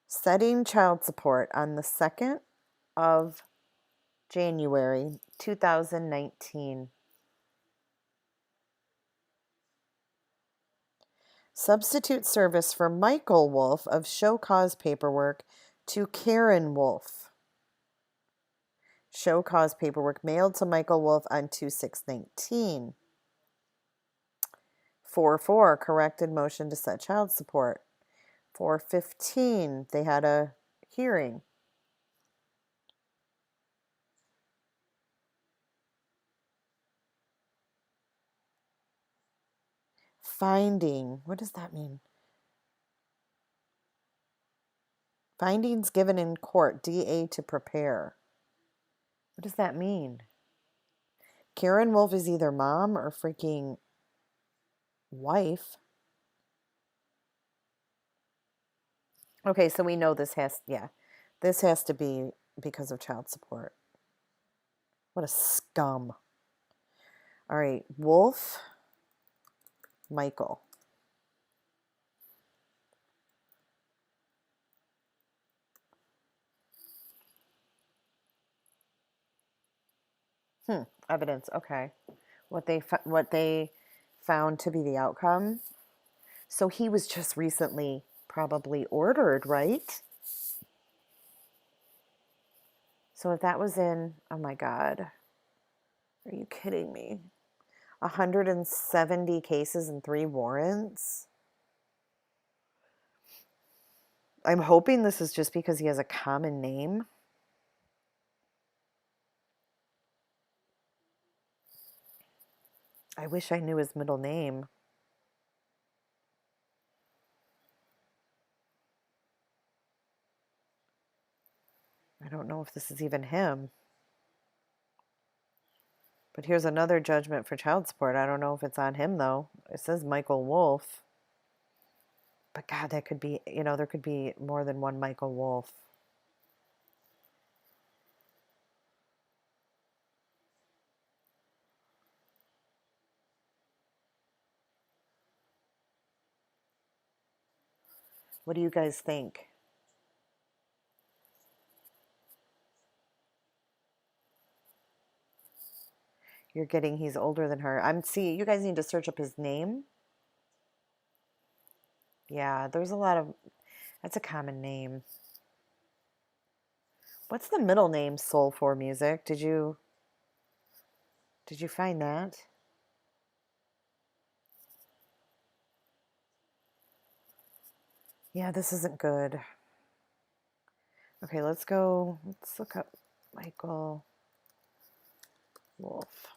[SPEAKER 1] Setting child support on the 2nd of January 2019. Substitute service for Michael Wolf of show cause paperwork to Karen Wolf. Show cause paperwork mailed to Michael Wolf on 2/6/19. 4/4, corrected motion to set child support. 4/15, they had a hearing. Finding, what does that mean? Findings given in court, DA to prepare. What does that mean? Karen Wolf is either mom or freaking wife. Okay, so we know this has to be because of child support. What a scum. All right, Wolf, Michael. Evidence. Okay, what they found to be the outcome. So he was just recently probably ordered, right? So if that was in, oh my God, are you kidding me? 170 cases and 3 warrants. I'm hoping this is just because he has a common name. I wish I knew his middle name. I don't know if this is even him. But here's another judgment for child support. I don't know if it's on him, though. It says Michael Wolf. But God, that could be, there could be more than one Michael Wolf. What do you guys think? You're getting he's older than her. You guys need to search up his name. Yeah, there's a lot of, that's a common name. What's the middle name, Soul 4 Music? Did you find that? Yeah, this isn't good. Okay, let's look up Michael Wolf.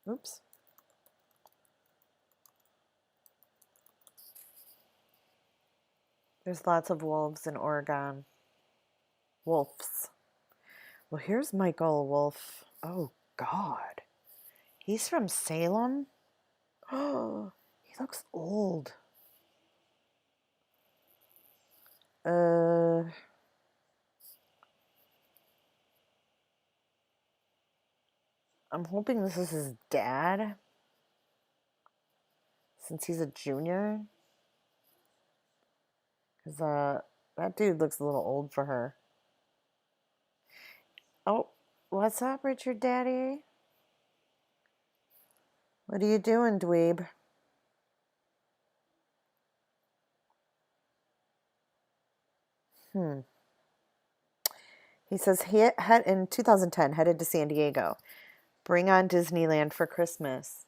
[SPEAKER 1] Oops. There's lots of wolves in Oregon. Wolves. Well, here's Michael Wolf. Oh, God. He's from Salem? Oh, he looks old. I'm hoping this is his dad, since he's a junior. Because that dude looks a little old for her. Oh, what's up, Richard Daddy? What are you doing, dweeb? He says he had in 2010 headed to San Diego. Bring on Disneyland for Christmas.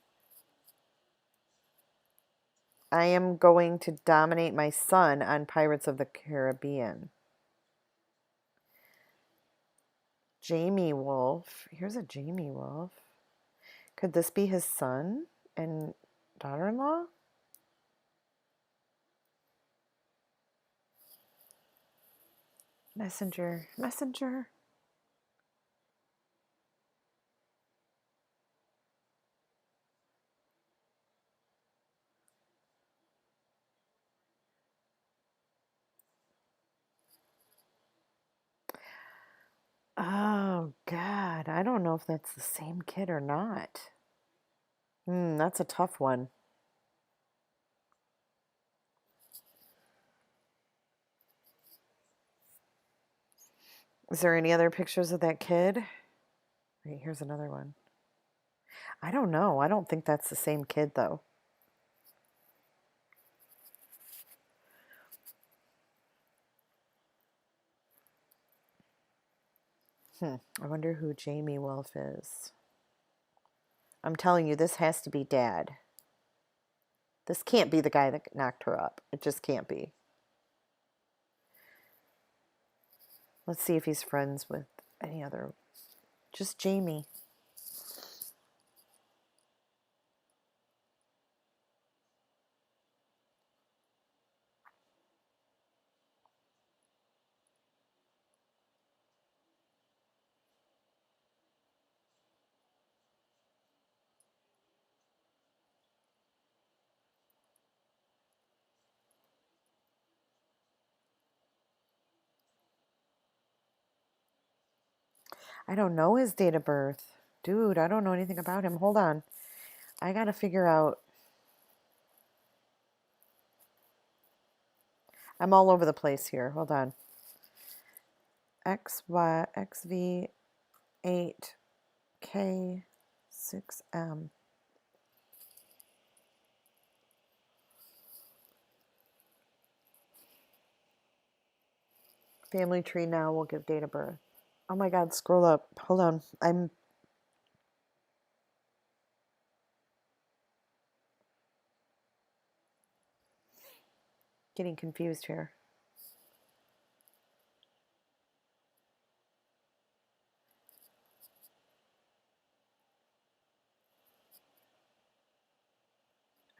[SPEAKER 1] I am going to dominate my son on Pirates of the Caribbean. Jamie Wolf. Here's a Jamie Wolf. Could this be his son and daughter-in-law? Messenger. Oh, God. I don't know if that's the same kid or not. That's a tough one. Is there any other pictures of that kid? Wait, here's another one. I don't know. I don't think that's the same kid, though. I wonder who Jamie Wolf is. I'm telling you, this has to be Dad. This can't be the guy that knocked her up. It just can't be. Let's see if he's friends with any other. Just Jamie. I don't know his date of birth. Dude, I don't know anything about him. Hold on. I gotta figure out. I'm all over the place here. Hold on. XV8K6M. Family tree now will give date of birth. Oh my God, scroll up. Hold on. I'm getting confused here.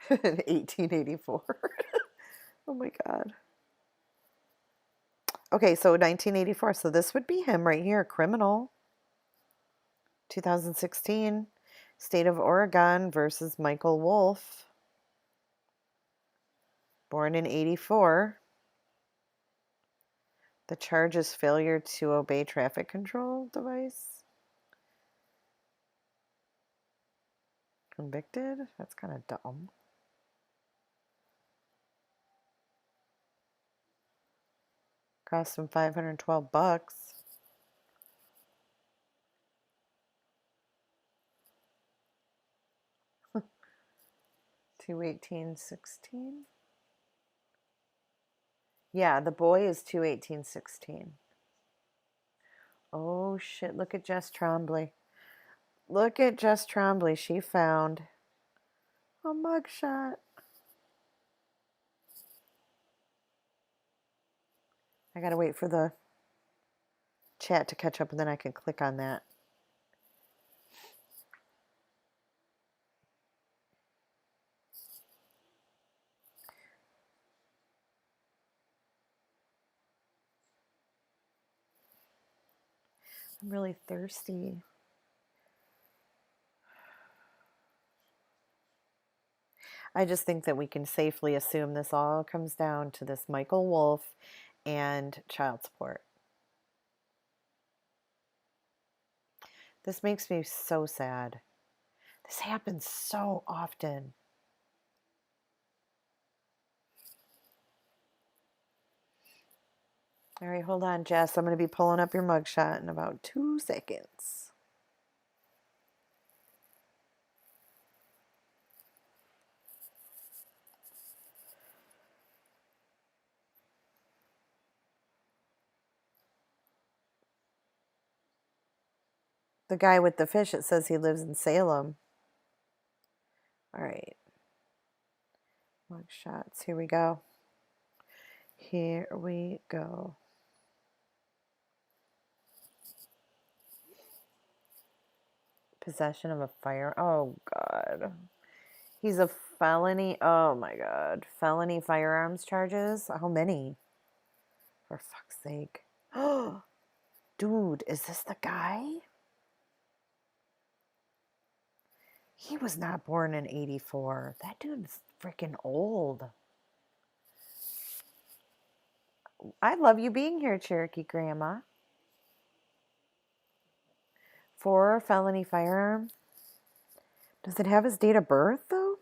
[SPEAKER 1] In 1884. Oh my God. Okay, so 1984. So this would be him right here. Criminal. 2016. State of Oregon versus Michael Wolf. Born in 84. The charge is failure to obey traffic control device. Convicted? That's kind of dumb. Cost him $512. 21816. Yeah, the boy is 21816. Oh shit, look at Jess Trombley. Look at Jess Trombley. She found a mugshot. I gotta wait for the chat to catch up and then I can click on that. I'm really thirsty. I just think that we can safely assume this all comes down to this Michael Wolf and child support. This makes me so sad. This happens so often. All right, hold on, Jess. I'm going to be pulling up your mugshot in about 2 seconds. The guy with the fish, it says he lives in Salem. All right. Mugshots. Here we go. Here we go. Possession of a fire. Oh, God. He's a felony. Oh, my God. Felony firearms charges. How many? For fuck's sake. Oh, dude, is this the guy? He was not born in 84. That dude's freaking old. I love you being here, Cherokee Grandma. For felony firearm. Does it have his date of birth, though?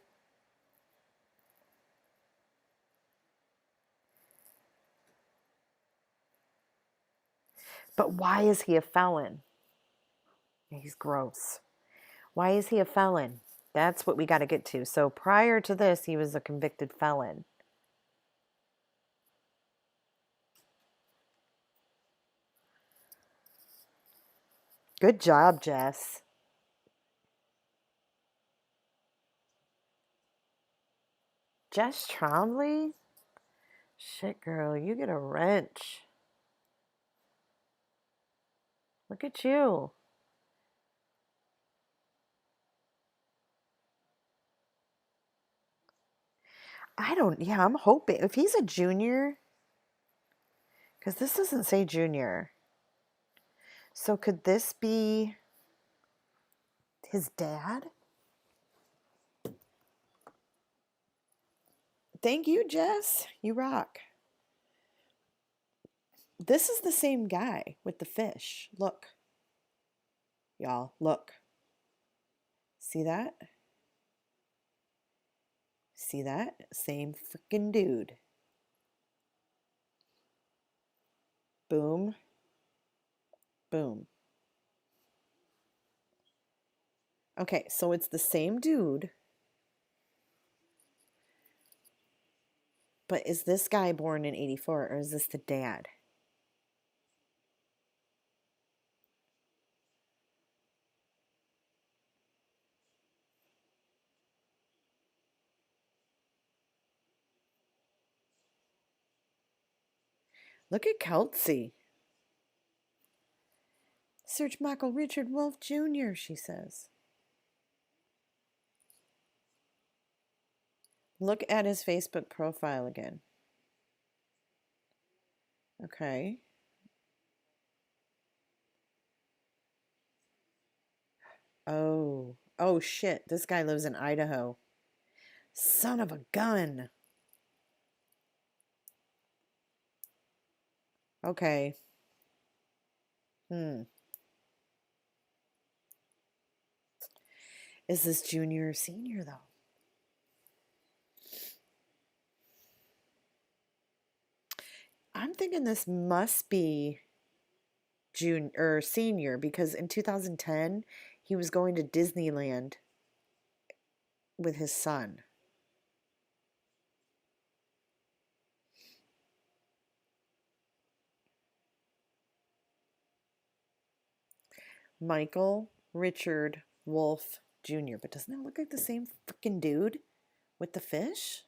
[SPEAKER 1] But why is he a felon? He's gross. Why is he a felon? That's what we got to get to. So prior to this, he was a convicted felon. Good job, Jess. Jess Trombley? Shit, girl, you get a wrench. Look at you. I'm hoping. If he's a junior, because this doesn't say junior. So could this be his dad? Thank you, Jess. You rock. This is the same guy with the fish. Look. Y'all, look. See that? See that? Same freaking dude. Boom. Boom. Okay, so it's the same dude. But is this guy born in 84 or is this the dad? Look at Kelsey. Search Michael Richard Wolf Jr., she says. Look at his Facebook profile again. Okay. Oh. Oh, shit. This guy lives in Idaho. Son of a gun. Okay. Is this junior or senior, though? I'm thinking this must be junior or senior because in 2010 he was going to Disneyland with his son. Michael Richard Wolf Jr. But doesn't that look like the same freaking dude with the fish?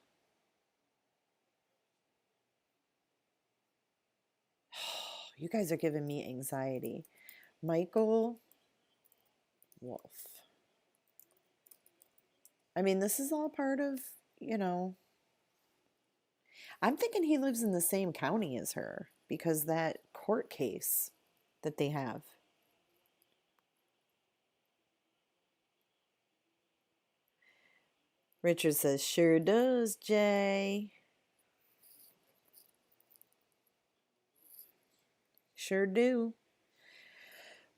[SPEAKER 1] You guys are giving me anxiety. Michael Wolf. I mean, this is all part of, I'm thinking he lives in the same county as her because that court case that they have. Richard says, sure does, Jay. Sure do.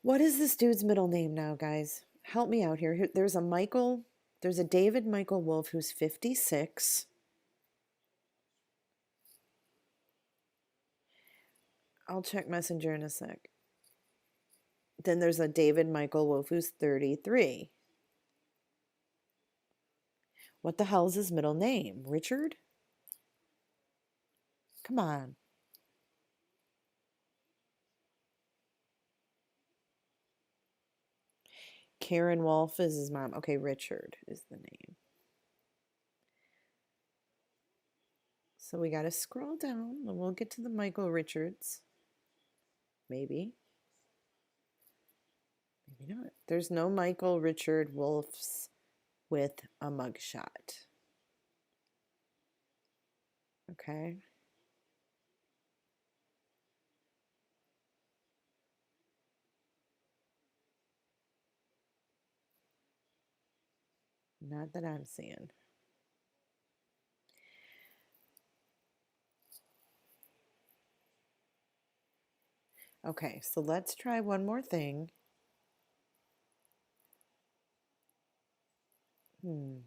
[SPEAKER 1] What is this dude's middle name now, guys? Help me out here. There's a David Michael Wolf who's 56. I'll check Messenger in a sec. Then there's a David Michael Wolf who's 33. What the hell is his middle name? Richard? Come on. Karen Wolf is his mom. Okay, Richard is the name. So we got to scroll down and we'll get to the Michael Richards. Maybe. Maybe not. There's no Michael Richard Wolfs with a mugshot. Okay. Not that I'm seeing. Okay, so let's try one more thing. Oh,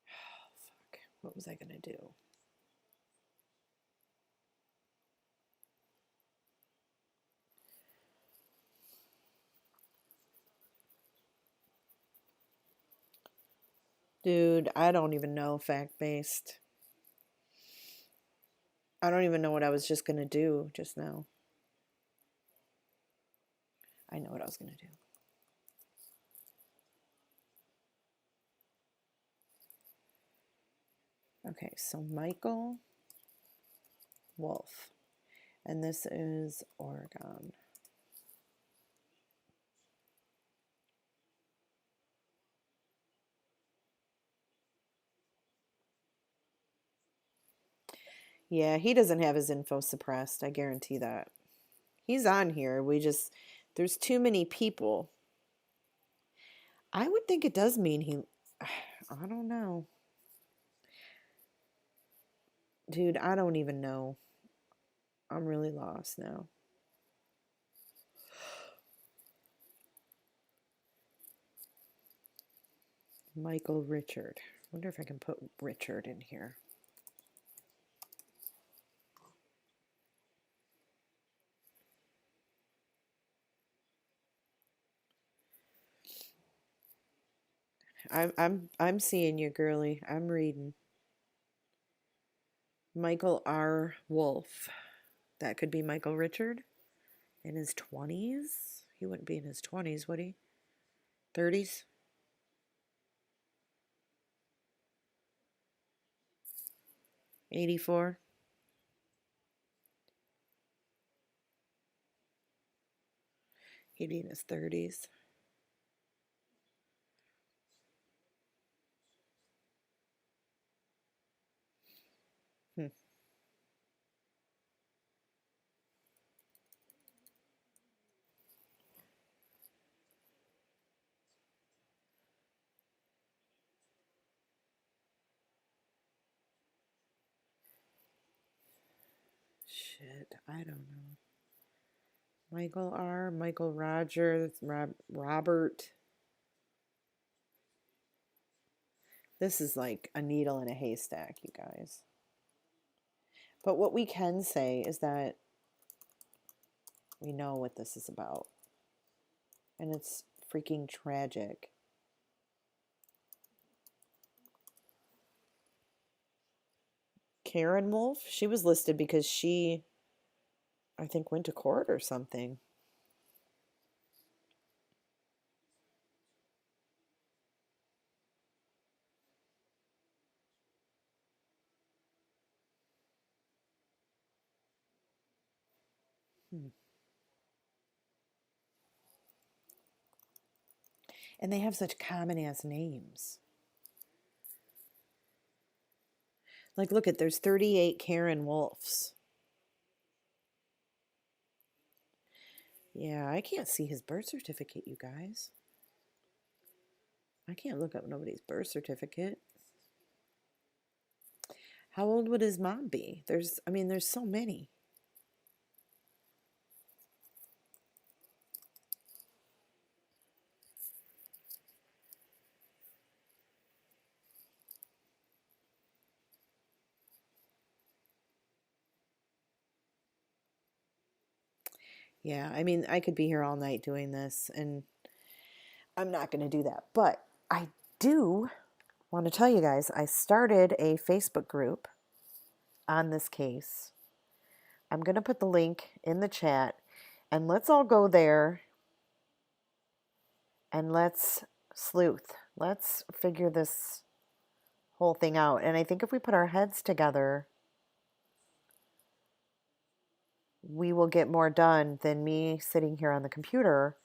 [SPEAKER 1] fuck. What was I going to do? Dude, I don't even know fact-based. I don't even know what I was just going to do just now. I know what I was going to do. Okay, so Michael Wolf. And this is Oregon. Yeah, he doesn't have his info suppressed. I guarantee that. He's on here. There's too many people. I would think it does mean I don't know. Dude, I don't even know. I'm really lost now. Michael Richard. Wonder if I can put Richard in here. I'm seeing you, girly. I'm reading. Michael R. Wolf. That could be Michael Richard in his 20s. He wouldn't be in his 20s, would he? 30s? 84? He'd be in his 30s. Shit, I don't know. Michael R. Michael Roger. Robert. This is like a needle in a haystack, you guys. But what we can say is that we know what this is about. And it's freaking tragic. Karen Wolf, she was listed because she, I think, went to court or something. And they have such common ass names. Like, look at, there's 38 Karen Wolfs. Yeah, I can't see his birth certificate, you guys. I can't look up nobody's birth certificate. How old would his mom be? There's so many. Yeah, I mean, I could be here all night doing this, and I'm not going to do that. But I do want to tell you guys, I started a Facebook group on this case. I'm going to put the link in the chat, and let's all go there, and let's sleuth. Let's figure this whole thing out. And I think if we put our heads together, we will get more done than me sitting here on the computer,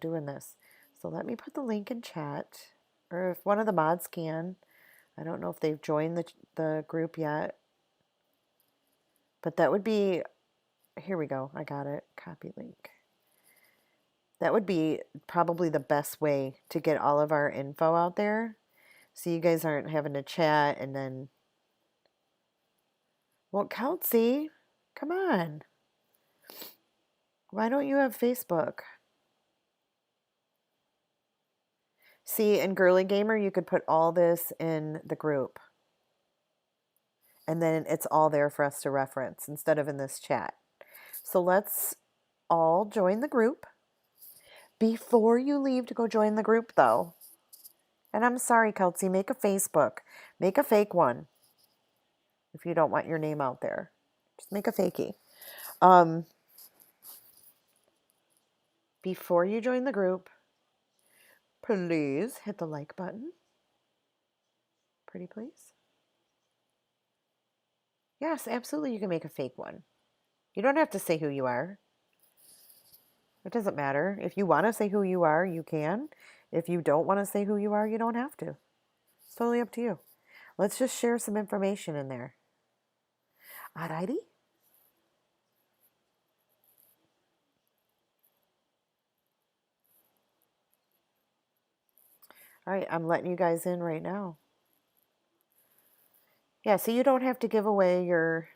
[SPEAKER 1] doing this. So let me put the link in chat, or if one of the mods can. I don't know if they've joined the group yet, but that would be, here we go. I got it. Copy link. That would be probably the best way to get all of our info out there, so you guys aren't having to chat and then, well, Kelsey, come on. Why don't you have Facebook? See, in Girly Gamer, you could put all this in the group. And then it's all there for us to reference instead of in this chat. So let's all join the group. Before you leave to go join the group, though, And I'm sorry, Kelsey, make a Facebook. Make a fake one if you don't want your name out there. Just make a fakie. Before you join the group, please hit the like button. Pretty please. Yes, absolutely, you can make a fake one. You don't have to say who you are. It doesn't matter. If you want to say who you are, you can. If you don't want to say who you are, you don't have to. It's totally up to you. Let's just share some information in there. Alrighty? All right, I'm letting you guys in right now. Yeah, so you don't have to give away your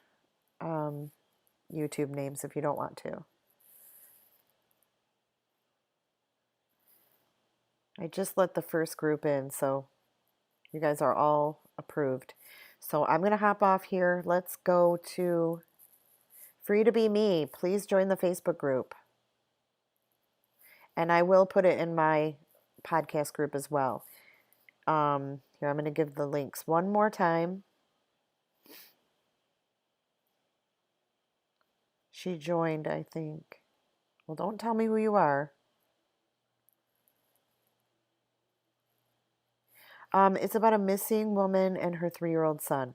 [SPEAKER 1] YouTube names if you don't want to. I just let the first group in, so you guys are all approved. So I'm going to hop off here. Let's go to Free to Be Me. Please join the Facebook group. And I will put it in my podcast group as well. Here, I'm going to give the links one more time. She joined, I think. Well, don't tell me who you are. It's about a missing woman and her 3-year-old son.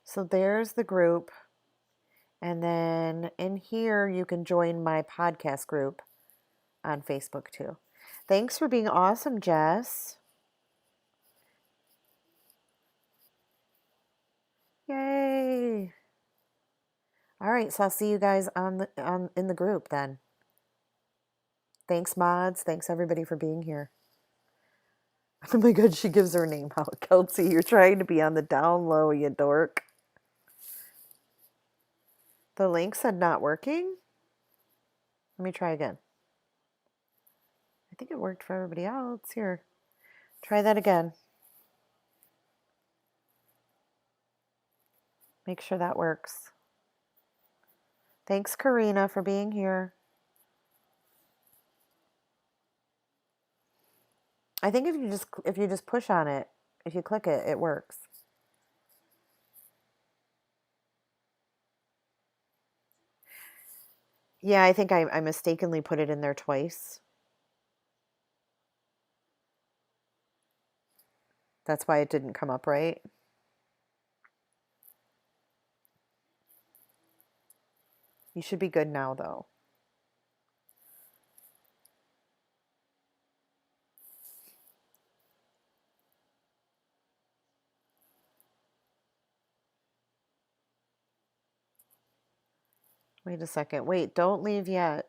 [SPEAKER 1] So there's the group. And then in here, you can join my podcast group on Facebook too. Thanks for being awesome, Jess. Yay. All right, so I'll see you guys in the group then. Thanks, mods. Thanks, everybody, for being here. Oh my God, she gives her name out. Kelsey, you're trying to be on the down low, you dork. The link said not working. Let me try again. I think it worked for everybody else. Here, try that again. Make sure that works. Thanks, Karina, for being here. I think if you just push on it, if you click it, it works. Yeah, I think I mistakenly put it in there twice. That's why it didn't come up right. You should be good now, though. Wait a second. Wait, don't leave yet.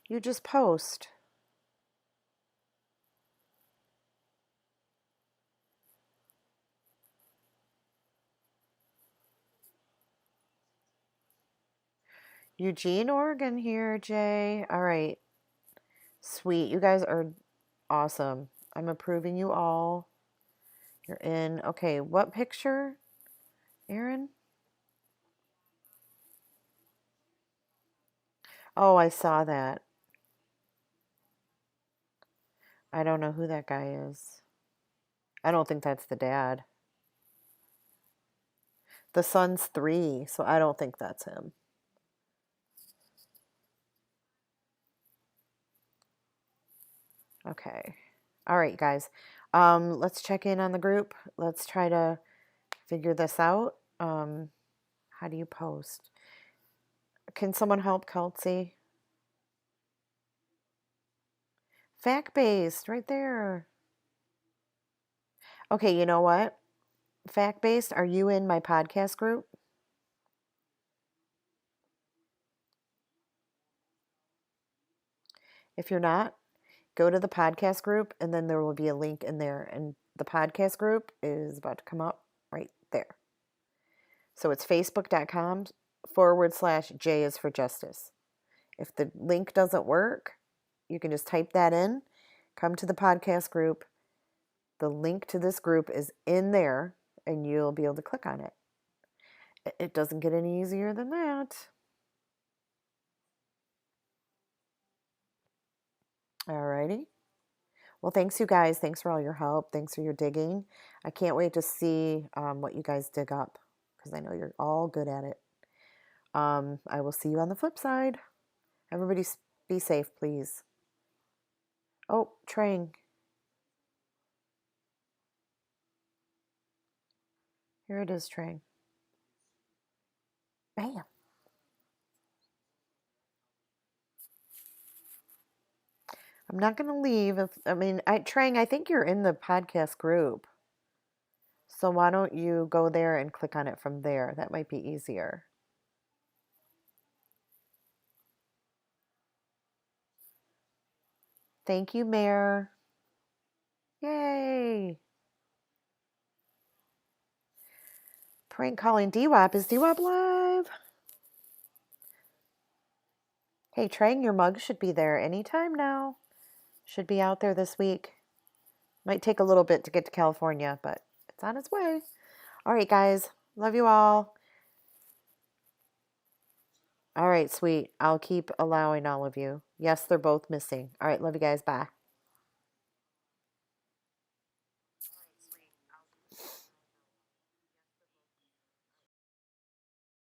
[SPEAKER 1] You just post. Eugene, Oregon here, Jay. All right. Sweet. You guys are awesome. I'm approving you all. You're in. Okay, what picture, Aaron? Oh, I saw that. I don't know who that guy is. I don't think that's the dad. The son's 3, so I don't think that's him. Okay. All right, guys. Let's check in on the group. Let's try to figure this out. How do you post? Can someone help Kelsey? Fact-based, right there. Okay, you know what? Fact-based, are you in my podcast group? If you're not, go to the podcast group and then there will be a link in there. And the podcast group is about to come up right there. So it's facebook.com/J is for justice. If the link doesn't work, you can just type that in, come to the podcast group. The link to this group is in there and you'll be able to click on it. It doesn't get any easier than that. Alrighty. Well, thanks, you guys. Thanks for all your help. Thanks for your digging. I can't wait to see what you guys dig up because I know you're all good at it. I will see you on the flip side. Everybody be safe, please. Oh, Trang. Here it is, Trang. Bam. I'm not going to leave. Trang, I think you're in the podcast group. So why don't you go there and click on it from there? That might be easier. Thank you, Mayor. Yay. Prank calling DWAP. Is DWAP live? Hey, Trang, your mug should be there anytime now. Should be out there this week. Might take a little bit to get to California, but it's on its way. All right, guys. Love you all. All right, sweet. I'll keep allowing all of you. Yes, they're both missing. All right, love you guys. Bye.